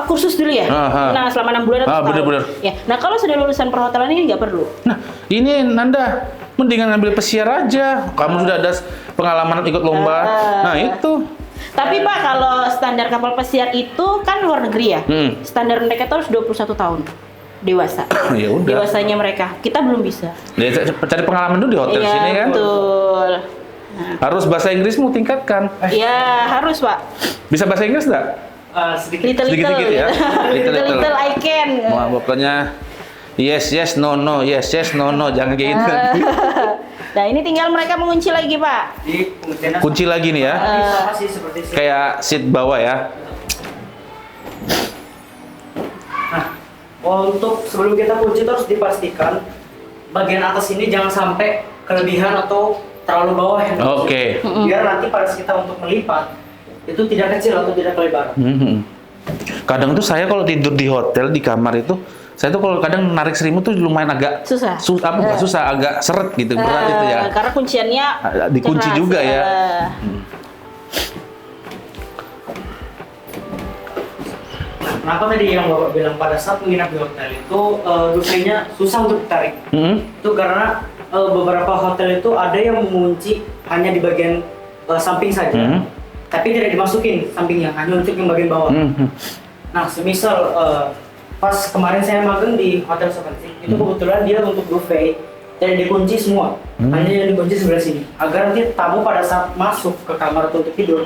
kursus dulu ya. Nah, selama 6 bulan atau setahun. bener-bener. Ya. Nah, kalau sudah lulusan perhotelan ini nggak perlu. Nah, ini Nanda, mendingan ngambil pesiar aja. Kamu sudah ada pengalaman ikut lomba. Nah, itu. Tapi Pak, kalau standar kapal pesiar itu kan luar negeri ya. Standar mereka itu harus 21 tahun. Dewasa. Ya udah. Dewasanya mereka. Kita belum bisa. Cari pengalaman dulu di hotel Iya, sini kan. betul. Harus bahasa Inggrismu tingkatkan. Ya, harus, Pak. Bisa bahasa Inggris nggak? Little Sedikit-sedikit ya. Little I can. Wah, pokoknya yes no no, yes no no, jangan kayak gitu. Nah, ini tinggal mereka mengunci lagi, Pak. Kunci lagi nih ya. Sama sih seperti sih. Kayak seat bawah ya. Untuk sebelum kita kunci itu harus dipastikan bagian atas ini jangan sampai kelebihan atau terlalu bawah ya. Oke. Biar nanti pada saat kita untuk melipat itu tidak kecil atau tidak lebar. Kadang tuh saya kalau tidur di hotel di kamar itu, saya tuh kalau kadang narik selimut tuh lumayan agak Susah. Bukan susah, agak seret gitu, berat itu ya. Karena kunciannya Dikunci keras. juga ya. Kenapa tadi yang Bapak bilang pada saat menginap di hotel itu duvenya susah untuk ditarik? Itu karena beberapa hotel itu ada yang mengunci hanya di bagian samping saja, tapi tidak dimasukin sampingnya, hanya untuk yang bagian bawah. Nah, semisal pas kemarin saya magang di Hotel Seventy, itu kebetulan dia untuk buffet dan dikunci semua. Hanya yang dikunci sebelah sini. Agar nanti tamu pada saat masuk ke kamar atau untuk tidur,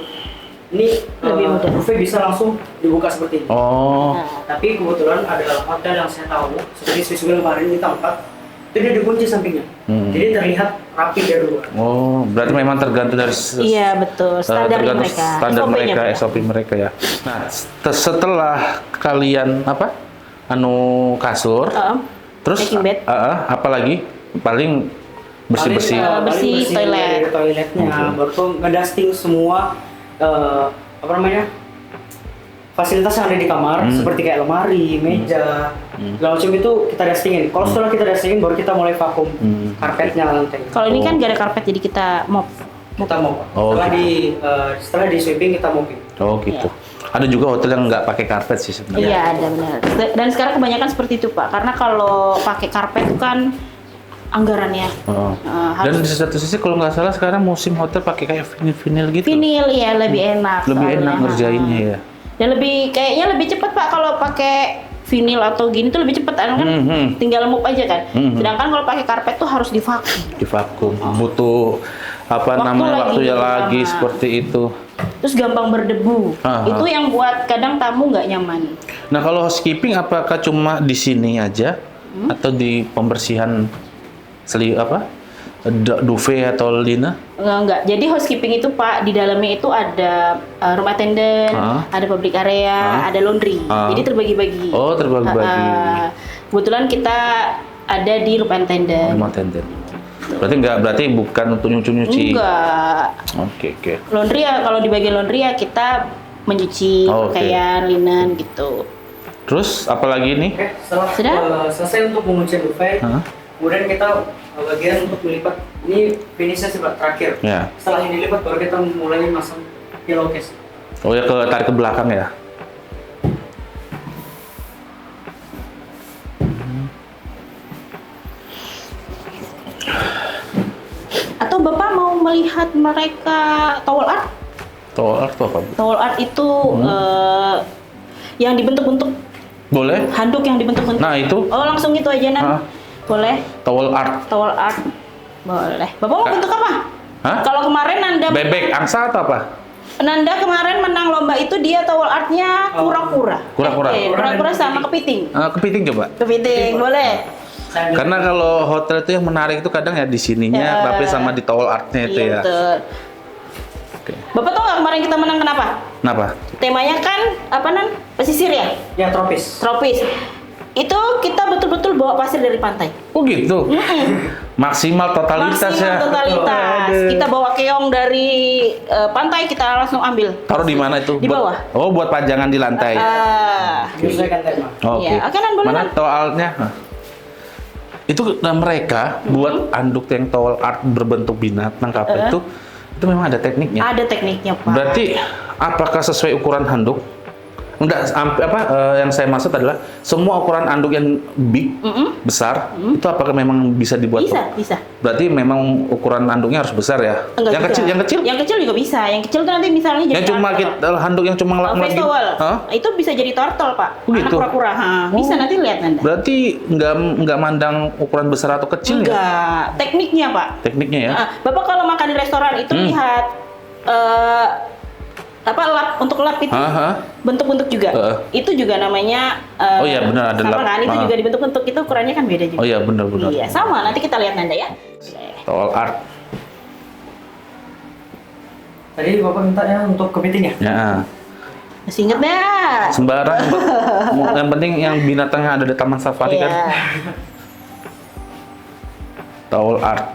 ini Lebih mudah. buffet bisa langsung dibuka seperti ini. Oh, Tapi kebetulan ada hotel yang saya tahu, seperti Swiss Wheel kemarin di tempat, itu dia dikunci sampingnya. Jadi terlihat rapi dari luar. oh, berarti memang tergantung dari Iya betul, standar tergantung mereka. standar SOP-nya mereka, mereka. SOP mereka ya. Nah, setelah kalian kasur, terus Taking bed. apa lagi? Paling bersih-bersih. Paling, bersih toilet. dari toiletnya, baru tuh ngedusting semua fasilitas yang ada di kamar, seperti kayak lemari, meja, segala macam itu kita dustingin. Kalau setelah kita dustingin, baru kita mulai vakum karpetnya, lantai. Kalau ini kan gak ada karpet jadi kita mop. Kita mau Oh, setelah di sweeping kita mopin. Oh gitu. Ada juga hotel yang nggak pakai karpet sih sebenarnya. Iya ada benar. Dan sekarang kebanyakan seperti itu Pak, karena kalau pakai karpet itu kan anggarannya. Oh. Dan Harus di satu sisi kalau nggak salah sekarang musim hotel pakai kayak vinil gitu. vinil ya lebih enak. Lebih soalnya. enak ngerjainnya ya. Dan kayaknya lebih cepat Pak kalau pakai vinil atau gini tuh lebih cepat kan tinggal mop aja kan. Sedangkan kalau pakai karpet tuh harus divakum. Di vakum. Butuh waktu lagi lama. seperti itu. Terus gampang berdebu. Itu yang buat kadang tamu nggak nyaman. Nah kalau housekeeping apakah cuma di sini aja atau di pembersihan duvet atau lina? Enggak. Jadi housekeeping itu Pak di dalamnya itu ada room attendant, ada public area, ada laundry. Jadi terbagi-bagi. Oh terbagi-bagi. Kebetulan kita ada di room attendant. Rumah tender. Berarti bukan untuk nyuci-nyuci. Enggak. Oke. Laundry ya, kalau di bagian laundry ya kita mencuci Oh, oke. pakaian, linen gitu. Terus apalagi nih? Oke, setelah Sudah? selesai untuk mengunci buffet, kemudian kita bagian untuk melipat. Ini finishnya sih Pak, terakhir. Ya. Setelah ini dilipat baru kita mulai masang pillowcase. Oh ya tarik ke belakang ya. Atau Bapak mau melihat mereka towel art? Towel art tuh apa? Towel art itu yang dibentuk-bentuk, Boleh? handuk yang dibentuk-bentuk. Nah itu Oh langsung itu aja Nan. Boleh. towel art. Towel art. Boleh. Bapak mau bentuk apa? Hah? Kalau kemarin Nanda Bebek, angsa atau apa? Nanda kemarin menang lomba itu dia towel artnya kura-kura. Kura-kura. Kura-kura sama kepiting. Kepiting coba. Kepiting, boleh. Karena kalau hotel itu yang menarik itu kadang ya di sininya, tapi sama di towel artnya itu Iya, ya. betul. Oke. Bapak tahu nggak kemarin kita menang kenapa? Kenapa? Temanya kan apa Nan? Pesisir ya? Ya tropis. Tropis. Itu kita betul-betul bawa pasir dari pantai. Oh gitu. Maksimal totalitas Maksimal ya. totalitas. Aduh. Kita bawa keong dari pantai, kita langsung ambil. Taruh di mana itu? Di bawah. Buat pajangan di lantai. Menyesuaikan tema. Oke. Iya, oke, Nan, boleh, Mana Nan. towelnya? Itu mereka buat anduk yang towel art berbentuk binatang apa itu memang ada tekniknya. Ada tekniknya Pak. Berarti apakah sesuai ukuran handuk? Enggak, yang saya maksud adalah semua ukuran anduk yang big, besar, itu apakah memang bisa dibuat? Bisa. Berarti memang ukuran anduknya harus besar ya? Enggak yang juga. kecil, yang kecil? Yang kecil juga bisa. Yang kecil tuh nanti misalnya jadi Yang cuma handuk yang cuma face towel. Hah? Itu bisa jadi turtle Pak. Oh, Anak gitu? kura-kura. Bisa nanti lihat Nanda. Berarti nggak mandang ukuran besar atau kecil ya? Enggak. Tekniknya Pak. Tekniknya ya? Bapak kalau makan di restoran itu lihat lap untuk lap itu bentuk-bentuk juga. Itu juga namanya Oh iya, benar, ada sama lap. kan? Itu juga dibentuk-bentuk, itu ukurannya kan beda juga. Oh iya, benar-benar. Iya, sama. Nanti kita lihat Nanda ya. Towel art. Tadi Bapak minta ya untuk kepiting ya? Ya. Masih inget nggak? Sembarang. Yang penting yang binatangnya ada di taman safari Iya. kan. Towel art.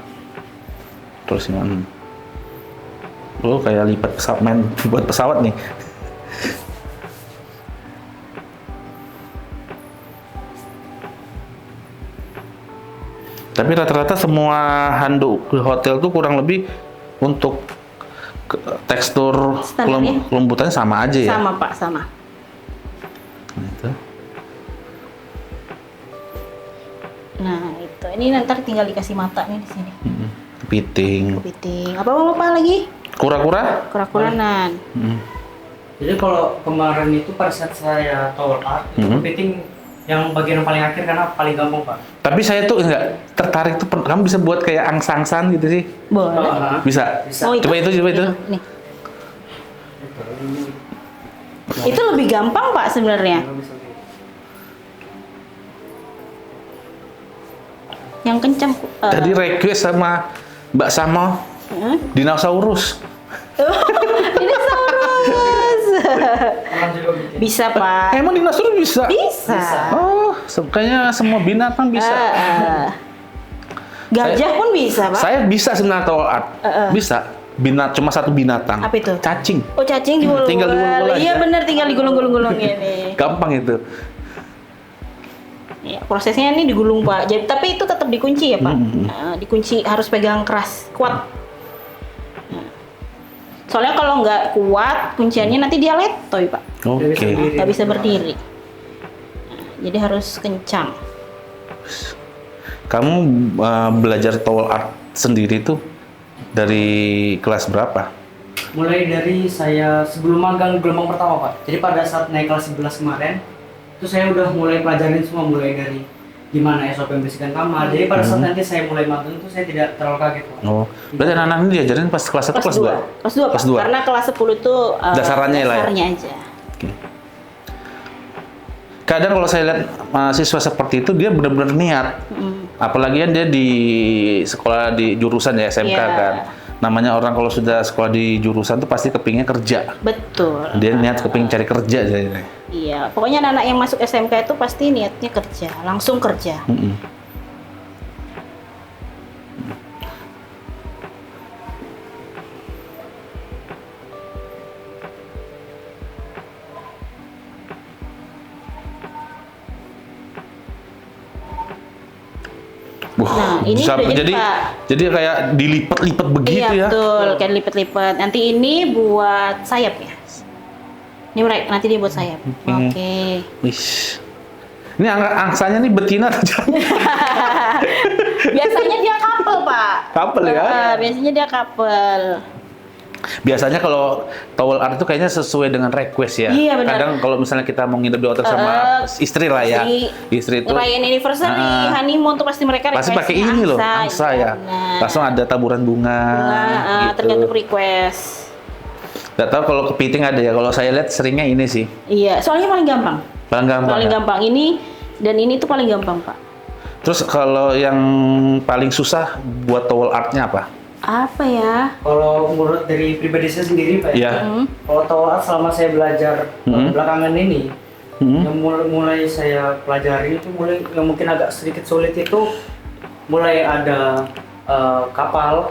Terus gimana? Oh kayak lipat pesawat, main buat pesawat nih. Tapi rata-rata semua handuk di hotel tuh kurang lebih untuk tekstur Standarnya? kelembutannya sama aja ya. Sama Pak, sama. Nah, itu. Nah itu, ini nanti tinggal dikasih mata nih di sini. Kepiting. Kepiting. Apa lagi? Kura-kura? Kura-kuranan. Jadi kalau kemarin itu pada saat saya towel art, itu kepiting yang bagian yang paling akhir karena paling gampang Pak. Tapi saya tuh enggak tertarik tuh, kamu bisa buat kayak angsa-angsan gitu sih? Boleh. Bisa? Bisa. Oh, Coba itu. Nih. Itu lebih gampang Pak sebenarnya. Yang kencang. Tadi request sama Mbak Samo, dinosaurus. Dinosaurus. Orang juga bikin. Bisa Pak. Emang dinosaurus bisa? Bisa. Oh, kayaknya semua binatang bisa. Gajah pun bisa Pak. Saya bisa sebenarnya tower art. Bisa. Cuma satu binatang. Apa itu? Cacing. Oh cacing digulung-gulung. Tinggal digulung-gulung Iya aja. benar, tinggal digulung-gulung ini. Gampang itu. Ya, prosesnya ini digulung Pak. Jadi tapi itu tetap dikunci ya Pak. Nah, dikunci harus pegang keras, kuat. Nah. Soalnya kalau nggak kuat kunciannya nanti dia letoy Pak. Oke. Nggak bisa berdiri. Nah, jadi harus kencang. Kamu belajar tower art sendiri tuh dari kelas berapa? Mulai dari saya sebelum magang gelombang pertama Pak. Jadi pada saat naik kelas 11 kemarin, itu saya udah mulai pelajarin semua, mulai dari gimana SOP membersihkan kamar. Jadi pada saat nanti saya mulai magang itu saya tidak terlalu kaget Pak. Oh, berarti anak-anak ini diajarin pas kelas 1 kelas 2? Kelas 2 Pak. Kelas 2. Karena kelas 10 itu Dasarannya lah ya? dasarnya aja. Oke. Kadang kalau saya lihat mahasiswa seperti itu dia benar-benar niat. Apalagi kan dia di sekolah di jurusan ya SMK Iya. kan. Namanya orang kalau sudah sekolah di jurusan tuh pasti kepingnya kerja. Betul. Dia niat kepingin cari kerja jadinya. Iya, pokoknya anak-anak yang masuk SMK itu pasti niatnya kerja, langsung kerja. Nah, ini bisa udah jadi, Pak. jadi kayak dilipat-lipat begitu Iya ya. betul, kayak lipat-lipat. Nanti ini buat sayap ya. Ini mereka nanti dia buat sayap. Oke. Wih. Ini angsanya nih betina atau jantan? Biasanya dia couple Pak. Couple ya? Biasanya dia couple. Biasanya kalau towel art itu kayaknya sesuai dengan request ya. Iya, benar. Kadang kalau misalnya kita mau nginep di hotel sama istri lah ya. Istri itu ngerayain anniversary, honeymoon tuh pasti mereka pasti request pakai ini loh, angsa ya. benar. Langsung ada taburan bunga. Gitu. Tergantung request. Gak tahu kalau kepiting ada ya. Kalau saya lihat seringnya ini sih. Iya, soalnya paling gampang. Paling gampang. Paling ya? gampang ini dan ini tuh paling gampang Pak. Terus kalau yang paling susah buat towel artnya apa? Apa ya? Kalau menurut dari pribadi saya sendiri Pak, Iya. kalau tower art selama saya belajar belakangan ini, yang mulai saya pelajari itu mulai yang mungkin agak sedikit sulit itu mulai ada kapal.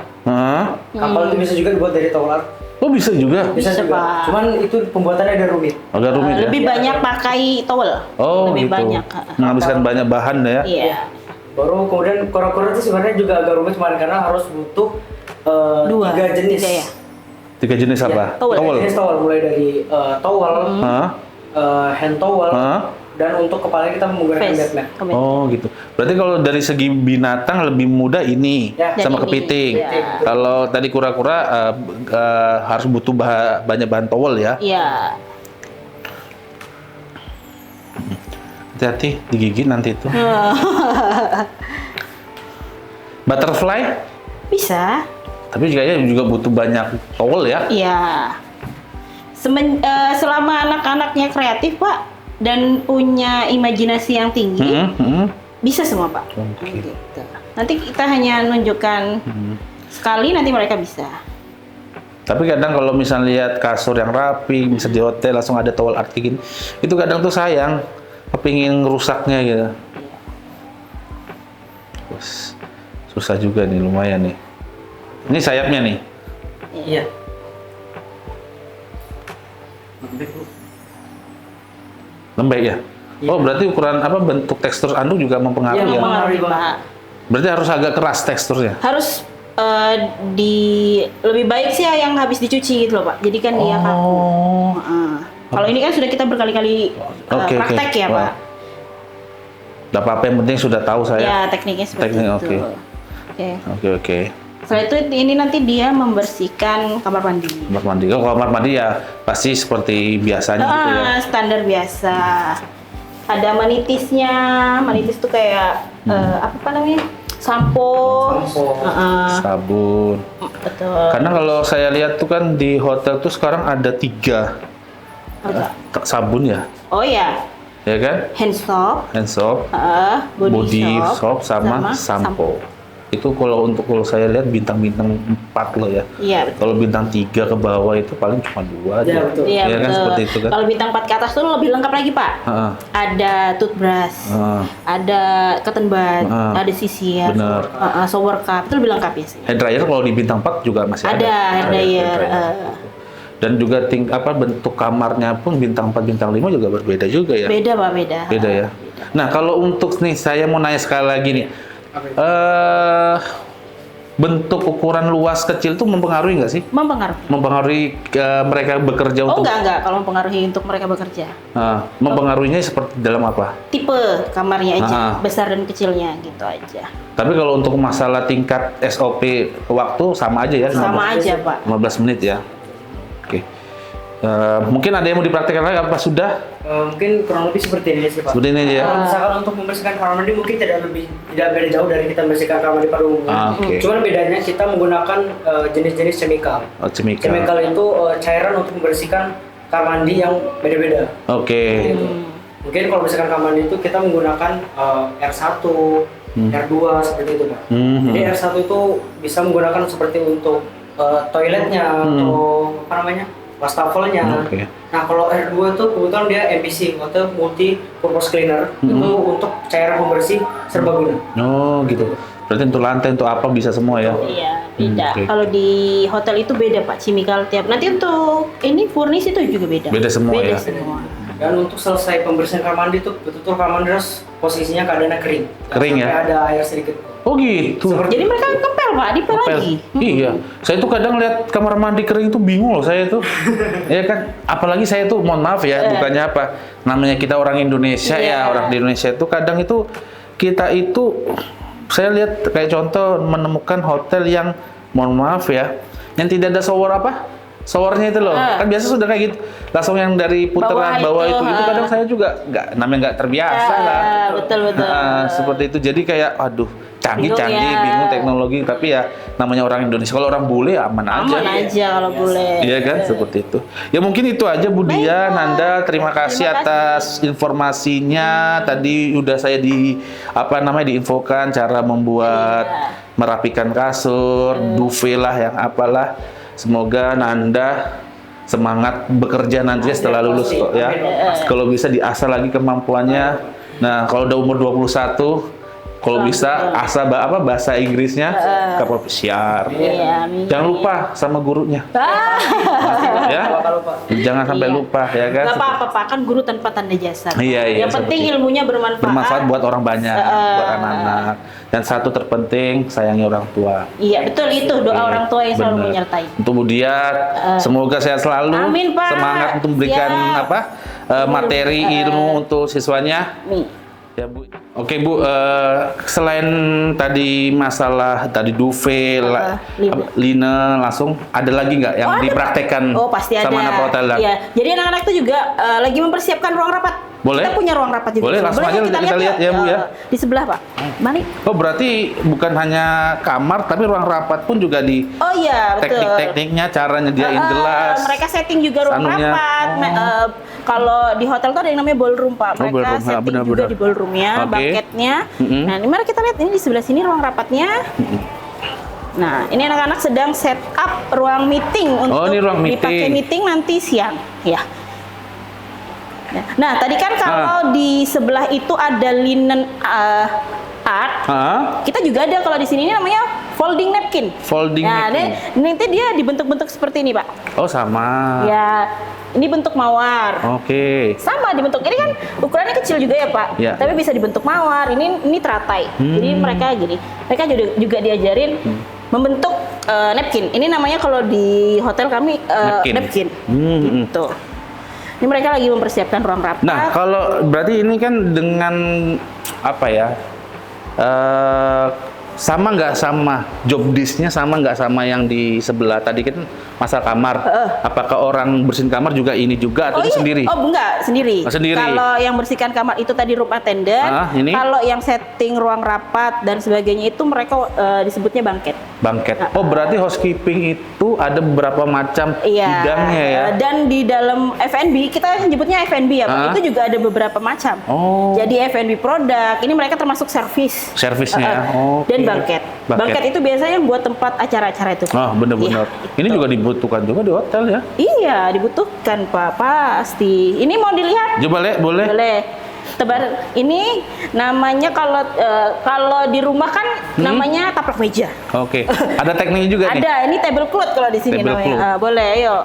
Kapal itu bisa juga dibuat dari tower art. Oh bisa juga. Bisa juga. Pak. Cuman itu pembuatannya agak rumit. Agak rumit ya. Lebih banyak pakai towel. Oh lebih gitu. banyak. Menghabiskan banyak bahan ya. Iya. Baru kemudian kora-kora itu sebenarnya juga agak rumit cuman karena harus butuh Dua, 3 jenis. tiga ya? 3 jenis apa? Towel. Towel. Jenis towel mulai dari towel, hand towel, dan untuk kepala kita menggunakan Face. batman. Oh gitu. Berarti kalau dari segi binatang lebih mudah ini Ya. sama Dan ini, kepiting. ya. Kalau tadi kura-kura harus butuh banyak bahan towel ya. Iya. Hati-hati digigit nanti itu. Butterfly, Bisa. tapi kayaknya juga butuh banyak towel ya. Iya. Selama anak-anaknya kreatif Pak dan punya imajinasi yang tinggi, bisa semua Pak. Oke. Gitu. Nanti kita hanya nunjukkan sekali, nanti mereka bisa. Tapi kadang kalau misalnya lihat kasur yang rapi, bisa di hotel langsung ada towel art kayak gini, itu kadang tuh sayang, kepingin rusaknya gitu. Terus, susah juga nih, lumayan nih. Ini sayapnya nih. Iya. Lembek ya? Iya. Oh, berarti ukuran apa bentuk tekstur anduk juga mempengaruhi Iya, ya? Mempengaruhi Bang. Pak. Berarti harus agak keras teksturnya. Harus lebih baik sih yang habis dicuci gitu loh Pak. Jadi kan dia kaku. Oh. Kalau ini kan sudah kita berkali-kali Oke, praktek oke. ya Wah. Pak. Nggak apa-apa, yang penting sudah tahu saya. Ya tekniknya seperti Teknik, itu. oke. Oke. Oke. Setelah itu ini nanti dia membersihkan kamar mandi. Kamar mandi. Kalau kamar mandi ya pasti seperti biasanya gitu ya. Standar biasa. ada amenitisnya. Amenitis tuh kayak apa namanya? Sampo. Sabun. Betul. Karena kalau saya lihat tuh kan di hotel tuh sekarang ada 3 sabun ya, Oh ya, ya kan? hand soap, Hand soap, body, soap sama sampo. Itu kalau saya lihat bintang-bintang 4 loh ya. Iya, betul. Kalau bintang 3 ke bawah itu paling cuma 2 aja. Iya, betul. Iya, Ya kan, betul. seperti itu kan? Kalau bintang 4 ke atas tuh lebih lengkap lagi, Pak. Heeh. Ada toothbrush, ada cotton bud, ada sisir, Bener. shower cup, itu lebih lengkap ya sih. Hair dryer kalau di bintang 4 juga masih ada. Ada hair dryer. Dan juga bentuk kamarnya pun bintang 4, bintang 5 juga berbeda juga ya. Beda, Pak, beda. Beda ya. Nah, kalau untuk nih saya mau nanya sekali lagi nih. Bentuk ukuran luas kecil tuh mempengaruhi nggak sih? Mempengaruhi. Mempengaruhi mereka bekerja Oh, untuk enggak kalau mempengaruhi untuk mereka bekerja. mempengaruhinya seperti dalam apa? Tipe kamarnya aja, besar dan kecilnya gitu aja. Tapi kalau untuk masalah tingkat SOP waktu sama aja ya? Sama aja, Pak. 15 menit ya. Oke. Mungkin ada yang mau dipraktikkan lagi apa sudah? Mungkin kurang lebih seperti ini sih Pak. Seperti ini aja ya. Kalau misalkan untuk membersihkan kamar mandi mungkin tidak beda jauh dari kita membersihkan kamar mandi pada umumnya. Oke. Cuman bedanya kita menggunakan jenis-jenis chemical. Oh, chemical. Chemical itu cairan untuk membersihkan kamar mandi yang beda-beda. Oke. Mungkin kalau membersihkan kamar mandi itu kita menggunakan R1, R2 seperti itu Pak. Jadi R1 itu bisa menggunakan seperti untuk toiletnya atau apa namanya? Wastafelnya. Oke. Nah kalau R2 itu kebetulan dia MPC atau multi purpose cleaner itu untuk cairan pembersih serbaguna. Oh, gitu. Berarti untuk lantai untuk apa bisa semua ya? Iya, beda. Oke. Kalau di hotel itu beda, Pak, chemical tiap. Nanti untuk ini furnish itu juga beda. Beda semua ya? Semua. Dan untuk selesai pembersihan kamar mandi itu betul-betul kamar mandi harus posisinya keadaannya kering. Kering ya? Sampai ada air sedikit. Oh gitu. Jadi mereka kempel, Pak, dipel Pel. lagi. Iya, saya tuh kadang lihat kamar mandi kering itu bingung loh saya tuh. Ya kan, apalagi saya tuh mohon maaf ya, bukannya apa. Namanya kita orang Indonesia ya, orang di Indonesia itu kadang itu kita itu saya lihat kayak contoh menemukan hotel yang mohon maaf ya, yang tidak ada shower apa? Showernya itu loh, kan biasa sudah kayak gitu, langsung yang dari putaran bawah itu kadang saya juga nggak terbiasa lah. Betul. Seperti itu, jadi kayak aduh canggih, Bingung ya. bingung teknologi, tapi ya namanya orang Indonesia, kalau orang bule aman aja. Aman aja kalau boleh. Iya kan, seperti itu. Ya mungkin itu aja Bu Dia, Nanda, terima kasih atas informasinya. Tadi udah saya diinfokan cara membuat merapikan kasur, duvet lah yang apalah. Semoga Nanda semangat bekerja nanti setelah lulus kok ya. Kalau bisa diasah lagi kemampuannya. Nah, kalau udah umur 21 kalau bisa asal bahasa Inggrisnya kapal pesiar. Iya, amin. Jangan lupa sama gurunya. Ya. Jangan sampai lupa ya kan. Gak apa-apa, Pak, kan guru tanpa tanda jasa. Iya, Yang penting seperti itu. ilmunya bermanfaat. Bermanfaat buat orang banyak, buat anak-anak. Dan satu terpenting, sayangi orang tua. Iya, betul itu doa Oke, orang tua yang selalu bener. menyertai. Untuk Bu Dia, semoga sehat selalu. Amin, Pak. Semangat untuk memberikan Siap. materi ilmu untuk siswanya. Ya Bu. Oke Bu, selain tadi masalah duvet, linen, langsung ada lagi nggak yang dipraktekkan Oh, pasti sama ada. anak hotel? Iya. Jadi anak-anak itu juga lagi mempersiapkan ruang rapat. Boleh? Kita punya ruang rapat juga. Boleh, langsung aja kita lihat ya, Bu, ya. Di sebelah, Pak. Mari. Oh berarti bukan hanya kamar, tapi ruang rapat pun juga di Oh iya, betul. teknik-tekniknya, cara nyediain gelas. Mereka setting juga ruang sanunya. rapat. Kalau di hotel tuh ada yang namanya ballroom, Pak. Mereka ballroom. setting Benar-benar. juga di ballroomnya, Oke. bucketnya. Nah, ini mari kita lihat ini di sebelah sini ruang rapatnya. Nah, ini anak-anak sedang set up ruang meeting untuk ini ruang meeting. dipakai meeting nanti siang, ya. Nah, tadi kan kalau di sebelah itu ada linen art, kita juga ada kalau di sini ini namanya folding napkin. Folding Nah, napkin. nanti dia dibentuk-bentuk seperti ini, Pak. Oh sama. Ya, ini bentuk mawar. Oke. Sama dibentuk. Ini kan ukurannya kecil juga ya, Pak. Ya. Tapi bisa dibentuk mawar. Ini teratai. Jadi mereka juga diajarin membentuk napkin. Ini namanya kalau di hotel kami napkin. Gitu. Ini mereka lagi mempersiapkan ruang rapat. Nah kalau berarti ini kan dengan apa ya? Sama nggak sama job disk-nya, sama nggak sama yang di sebelah tadi kan masalah kamar? Apakah orang bersihin kamar juga ini juga atau itu sendiri? Oh enggak, sendiri. Oh, sendiri. Kalau yang bersihkan kamar itu tadi room attendant. Ini? Kalau yang setting ruang rapat dan sebagainya itu mereka disebutnya bangket. Bangket. Oh, berarti housekeeping itu ada beberapa macam bidangnya ya? Dan di dalam F&B, kita nyebutnya F&B ya Pak, itu juga ada beberapa macam. Oh. Jadi F&B produk, ini mereka termasuk servis. Servisnya. Dan bangket. Bangket itu biasanya buat tempat acara-acara itu. Oh, benar-benar. Iya, Ini juga dibutuhkan juga di hotel ya? Iya, dibutuhkan Pak, pasti. Ini mau dilihat? Coba, Le, boleh? Boleh. Tebar ini namanya kalau di rumah kan namanya taplak meja. Oke. Ada tekniknya juga nih? Ada, ini tablecloth kalau di sini namanya. Boleh, ayo.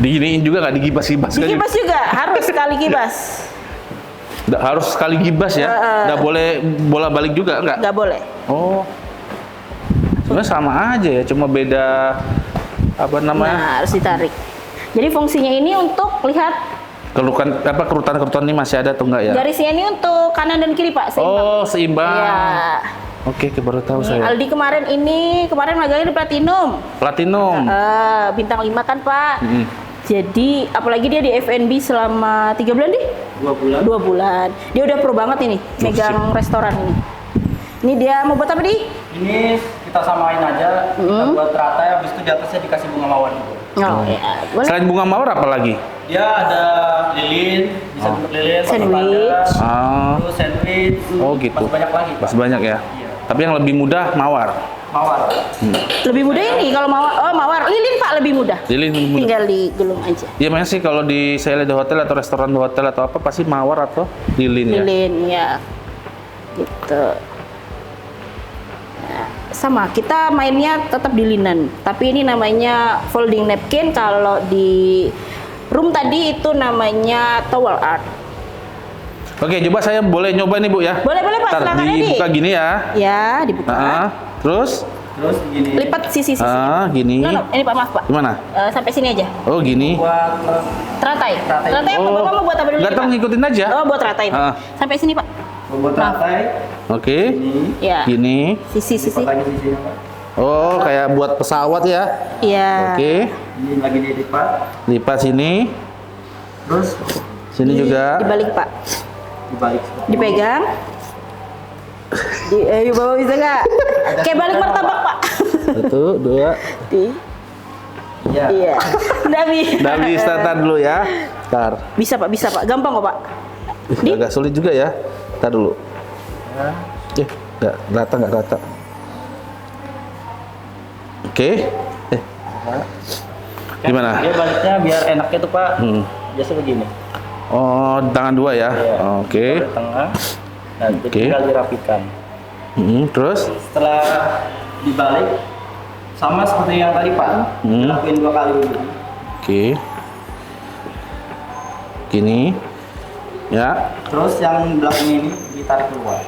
Diginiin juga nggak digibas-gibas kan? Digibas juga, harus sekali gibas. Harus sekali gibas ya? Nggak boleh bola-balik juga nggak? Nggak boleh. Oh. Sebenarnya sama aja ya, cuma beda apa namanya? Nah, harus ditarik. Jadi fungsinya ini untuk lihat Kerutan ini masih ada atau enggak ya? garisnya ini untuk kanan dan kiri Pak, seimbang. Oh, seimbang. Iya. Oke, baru tahu Nih, saya. Aldi kemarin magangnya di Platinum. Platinum. Bintang 5 kan Pak. Jadi apalagi dia di F&B selama 3 bulan deh? 2 bulan. 2 bulan. Dia udah pro banget ini, megang restoran ini. Ini dia mau buat apa di? Ini kita samain aja, kita buat teratai, habis itu di atasnya dikasih bunga mawar juga. Oh, ya. Boleh. Selain bunga mawar apa lagi? Dia ada lilin, bisa bentuk lilin, pakai Sandwich. pandan, terus sandwich, Oh gitu. masih banyak lagi. Pak. Masih banyak ya? Iya. Tapi yang lebih mudah mawar. Mawar. Lebih mudah ini kalau mawar. Oh, mawar. Lilin Pak lebih mudah. Lilin lebih mudah. Tinggal digulung aja. Iya, memang sih kalau saya lihat di hotel atau restoran di hotel atau apa pasti mawar atau lilin ya. Lilin ya. Gitu. Nah, sama, kita mainnya tetap di linen. Tapi ini namanya folding napkin. Kalau di room tadi itu namanya towel art. Oke, coba saya boleh nyoba nih Bu ya? Boleh Pak, Ntar silakan dibuka Edi. gini ya. Ya, dibuka. Terus? Terus gini. Lipat sisi-sisi. Gini. No, ini Pak, maaf Pak. Gimana? Sampai sini aja. Oh, gini. Buat Teratai. Teratai. Teratai apa? Bapak mau buat apa dulu? Datang Pak? ngikutin aja. Oh, buat teratai. Sampai sini Pak. buat teratai. Oke. Ini. Ya. Gini. Sisi-sisi. Lipat lagi sisinya, Pak. Oh, kayak buat pesawat ya. Iya. Oke. Ini lagi dilipat. Lipat sini. Terus Sini juga. Dibalik Pak. dibalik seperti ini. Dipegang. Ayo bawa bisa nggak? Kayak balik martabak Pak. 1, 2. Iya. Iya. Nggak bisa. Udah bisa, tar dulu ya. Tar. Bisa Pak, bisa Pak. Gampang kok Pak. Agak sulit juga ya. Tar dulu. Nggak rata. Oke. Gimana? Dia baliknya biar enaknya tuh Pak. Biasa begini. Oh, tangan 2 ya. Iya. Oke. Ke tengah. Nah, Oke. tinggal dirapikan. Terus? Setelah dibalik sama seperti yang tadi Pak. Lakuin 2 kali dulu. Oke. Gini. Ya. Terus yang belakang ini ditarik keluar.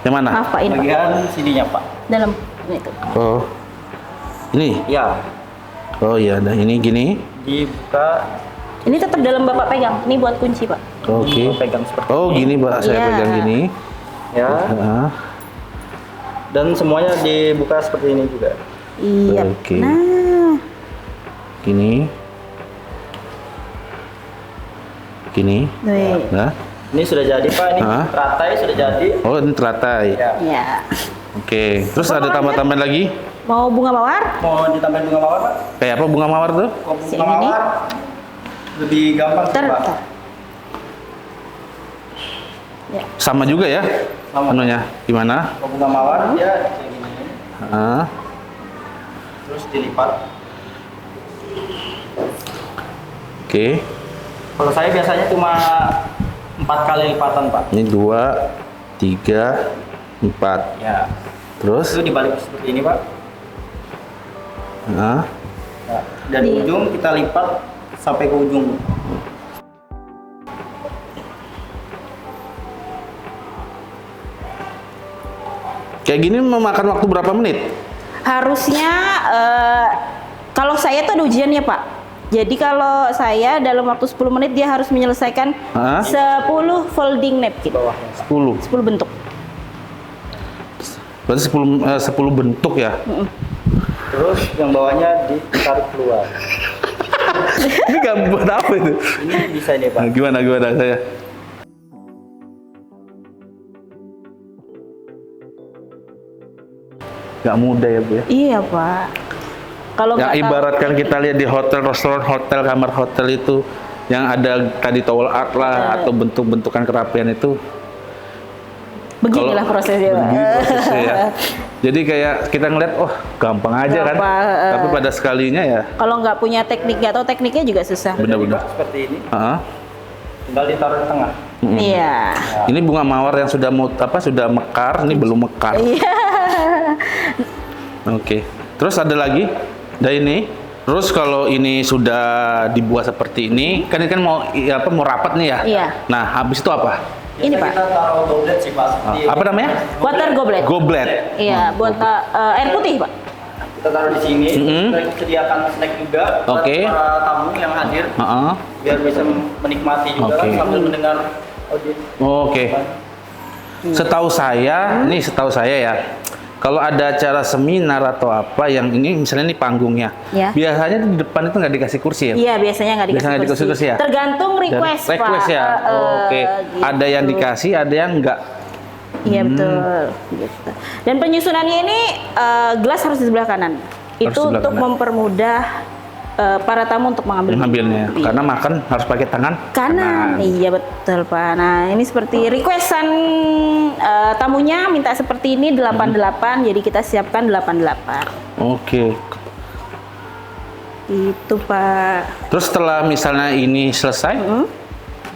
Yang mana? Maaf Pak, ini Pak. Bagian sininya Pak. Dalam. Ini tuh. Oh. Ini. Ya, Oh iya, nah ini gini. dibuka. Ini tetap dalam Bapak pegang. Ini buat kunci Pak. Oke. Pegang seperti Oh, gini, Pak. Saya Iya. pegang gini. ya. Nah. Dan semuanya dibuka seperti ini juga. Iya. Oke. Nah. Gini. Gini. Nih. Nah. Ini sudah jadi Pak, ini teratai sudah jadi. Oh, ini teratai. Ya. Ya. Oke. Terus ada tambah-tambahan lagi? Mau bunga mawar? Mau ditambahin bunga mawar Pak? Kayak apa bunga mawar tuh? Kalau bunga Sini nih. mawar lebih gampang Ntar, Pak. ntar. Ya. Sama juga ya? Sama. Anunya gimana? Kalau bunga mawar dia kayak gini. Terus dilipat. Oke. Kalau saya biasanya cuma 4 kali lipatan Pak. Ini 2, 3, 4. Ya. Terus? Itu dibalik seperti ini Pak. Nah. Ya. Dari ujung kita lipat sampai ke ujung. Kayak gini memakan waktu berapa menit? Harusnya kalau saya tuh ada ujiannya Pak. Jadi kalau saya dalam waktu 10 menit dia harus menyelesaikan 10 folding napkin. 10. 10 bentuk. Berarti 10 bentuk ya. Terus yang bawahnya ditarik keluar. Ini gambar apa itu? Ini bisa nih Pak. Nah, gimana saya? Gak mudah ya Bu ya. Iya Pak. Kalau Ya nggak tahu- ibaratkan kita lihat di hotel, restoran, hotel, kamar hotel itu yang ada tadi towel art lah atau bentuk-bentukan kerapian itu. beginilah prosesnya Pak. Begini prosesnya ya. Jadi kayak kita ngeliat, oh gampang aja kan. Gampang, Tapi pada sekalinya ya Kalau nggak punya teknik, nggak tahu tekniknya juga susah. benar-benar. Seperti ini. Heeh. Tinggal ditaruh di tengah. Iya. Ini bunga mawar yang sudah sudah mekar, ini belum mekar. Iya. Oke. Terus ada lagi, ada ini. Terus kalau ini sudah dibuat seperti ini, kan ini kan mau rapat nih ya. Iya. Nah, habis itu apa? Ini Biasa Pak. Kita taruh goblet sih Pak. Seperti Apa namanya? Water goblet. Goblet. Iya, buat air putih Pak. kita taruh di sini. Mm-hmm. Kita sediakan snack juga buat Oke. para tamu yang hadir Heeh. biar bisa menikmati juga Oke. kan sambil mendengar audio. Oke. Setahu saya ya, kalau ada acara seminar atau apa yang ini misalnya ini panggungnya, Ya. biasanya di depan itu nggak dikasih kursi ya? Iya, biasanya nggak Biasanya nggak dikasih dikasih kursi. kursi ya? Tergantung request, Pak. Request ya. Oke. Gitu. Ada yang dikasih, ada yang nggak. Iya betul. Gitu. Dan penyusunannya ini gelas harus di sebelah kanan. Harus Itu sebelah untuk kanan. mempermudah para tamu untuk Mengambilnya, Iya. karena makan harus pakai tangan Kanan. Iya betul Pak. Nah ini seperti requestan tamunya minta seperti ini 88, jadi kita siapkan 88. Oke. Itu Pak. Terus setelah misalnya ini selesai,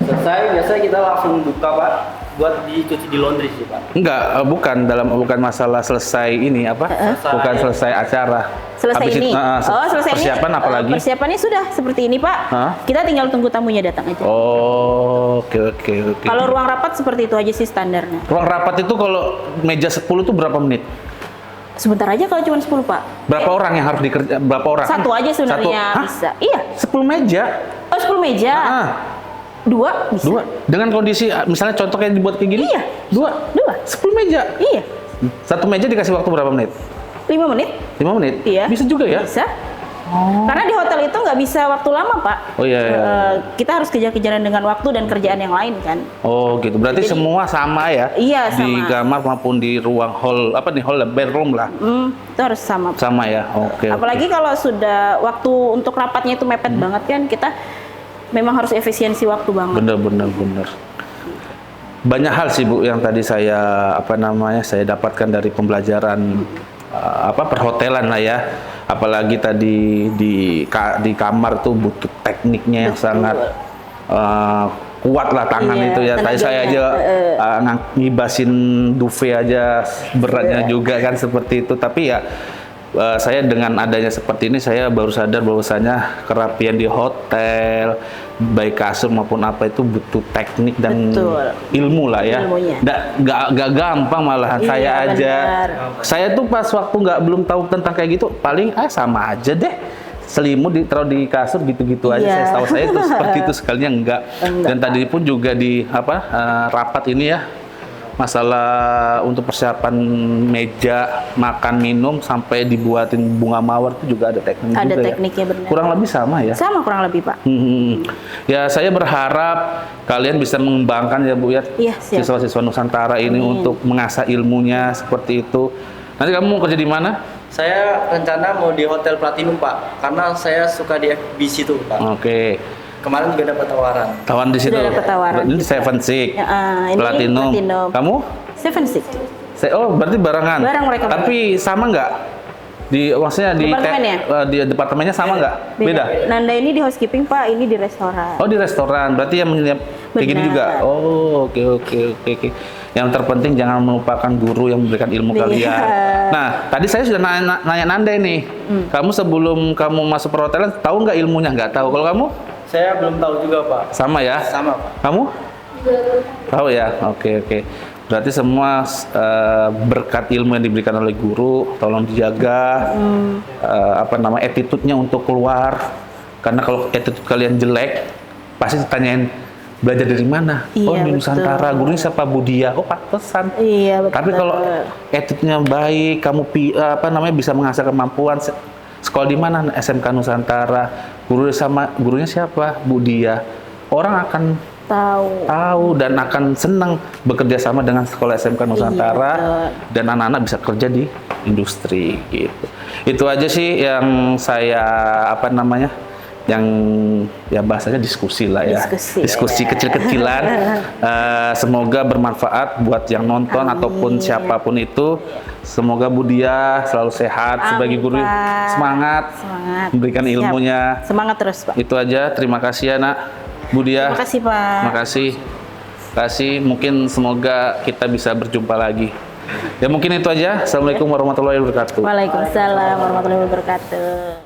Selesai biasa kita langsung buka Pak buat dicuci di laundry sih Pak. bukan masalah selesai ini apa? Bukan selesai acara. Selesai Habis ini. itu, Selesai ini. persiapan apa lagi? Persiapannya sudah seperti ini Pak. Hah? Kita tinggal tunggu tamunya datang aja. Oh, oke. Kalau ruang rapat seperti itu aja sih standarnya. Ruang rapat itu kalau meja 10 itu berapa menit? Sebentar aja kalau cuma 10 Pak. Berapa orang yang harus dikerja? Berapa orang? Satu aja sebenarnya Satu. Hah? bisa. Iya. 10 meja? Oh 10 meja. Ah, Dua bisa. 2. Dengan kondisi misalnya contoh kayak dibuat kayak gini? Iya. 2. 10 meja. Iya. Satu meja dikasih waktu berapa menit? 5 menit. 5 menit? Iya. Bisa juga ya? Bisa. Karena di hotel itu nggak bisa waktu lama Pak. Oh, iya. Kita harus kejar-kejaran dengan waktu dan kerjaan yang lain kan. Oh gitu, berarti Jadi- semua sama ya? Iya, Di sama. kamar maupun di ruang hall, bedroom lah. Itu harus sama. Pak. Sama ya? Oke. Apalagi kalau sudah waktu untuk rapatnya itu mepet banget kan, kita memang harus efisiensi waktu banget. Bener. Banyak hal sih Bu yang tadi saya saya dapatkan dari pembelajaran perhotelan lah ya. Apalagi tadi di kamar tuh butuh tekniknya yang sangat kuat lah tangan Iya, itu ya. Tadi saya aja tenaganya. ngibasin duvet aja beratnya juga kan seperti itu. Tapi ya saya dengan adanya seperti ini saya baru sadar bahwasanya kerapian di hotel baik kasur maupun apa itu butuh teknik dan Betul. ilmu lah ya. Ilmunya. Nggak gampang malahan. Iya, Saya aja benar. saya tuh pas waktu belum tahu tentang kayak gitu paling sama aja deh. Selimut ditaruh di kasur gitu-gitu aja. Iya. Saya tahu saya itu seperti itu sekalinya enggak. Enggak, Dan tadi pun juga di rapat ini ya masalah untuk persiapan meja makan minum sampai dibuatin bunga mawar itu juga ada teknik Ada juga ya. tekniknya benar. Kurang lebih sama ya. Sama kurang lebih Pak. Ya saya berharap kalian bisa mengembangkan ya Bu ya Iya, siap. siswa-siswa Nusantara ini Amin. untuk mengasah ilmunya seperti itu. Nanti kamu mau kerja di mana? Saya rencana mau di Hotel Platinum Pak, karena saya suka di FBC tuh Pak. Oke. Kemarin juga dapat tawaran. Tawaran di situ. Sudah dapat tawaran Ini juga. 7 Ya, ini Platinum. Platinum. Kamu? 7-6. Oh, berarti barengan. Bareng mereka. Tapi sama nggak? Maksudnya Departemennya? di departemennya sama nggak? Beda. Nanda ini di housekeeping Pak, ini di restoran. Oh, di restoran. Berarti yang kayak gini Benar. juga. Oh, oke. Yang terpenting jangan melupakan guru yang memberikan ilmu Iya. kalian. Nah, tadi saya sudah nanya Nanda nih. Kamu sebelum kamu masuk perhotelan tahu nggak ilmunya? Nggak tahu. Kalau kamu? Saya belum tahu juga Pak. Sama ya? Sama Pak. Kamu? Tahu ya? Oke. Berarti semua berkat ilmu yang diberikan oleh guru, tolong dijaga attitude-nya untuk keluar. Karena kalau attitude kalian jelek, pasti ditanyain belajar dari mana? Oh, Iya, di betul. Nusantara. Gurunya siapa? Budia. Oh, pantesan. Iya, betul. Tapi kalau attitude-nya baik, kamu bisa mengasah kemampuan. Sekolah di mana? SMK Nusantara. Gurunya siapa? Budia. Orang akan tahu dan akan senang bekerja sama dengan sekolah SMK Nusantara, dan anak-anak bisa kerja di industri gitu. Itu aja sih yang saya yang ya bahasanya diskusi lah ya, diskusi kecil-kecilan. Semoga bermanfaat buat yang nonton ataupun siapapun itu. Semoga Budia selalu sehat. Sebagai guru, semangat memberikan ilmunya. Semangat terus, Pak. Itu aja, terima kasih ya Nak Budia. Terima kasih, Pak. Terima kasih. Mungkin semoga kita bisa berjumpa lagi. Ya mungkin itu aja. Assalamualaikum warahmatullahi wabarakatuh. Waalaikumsalam warahmatullahi wabarakatuh.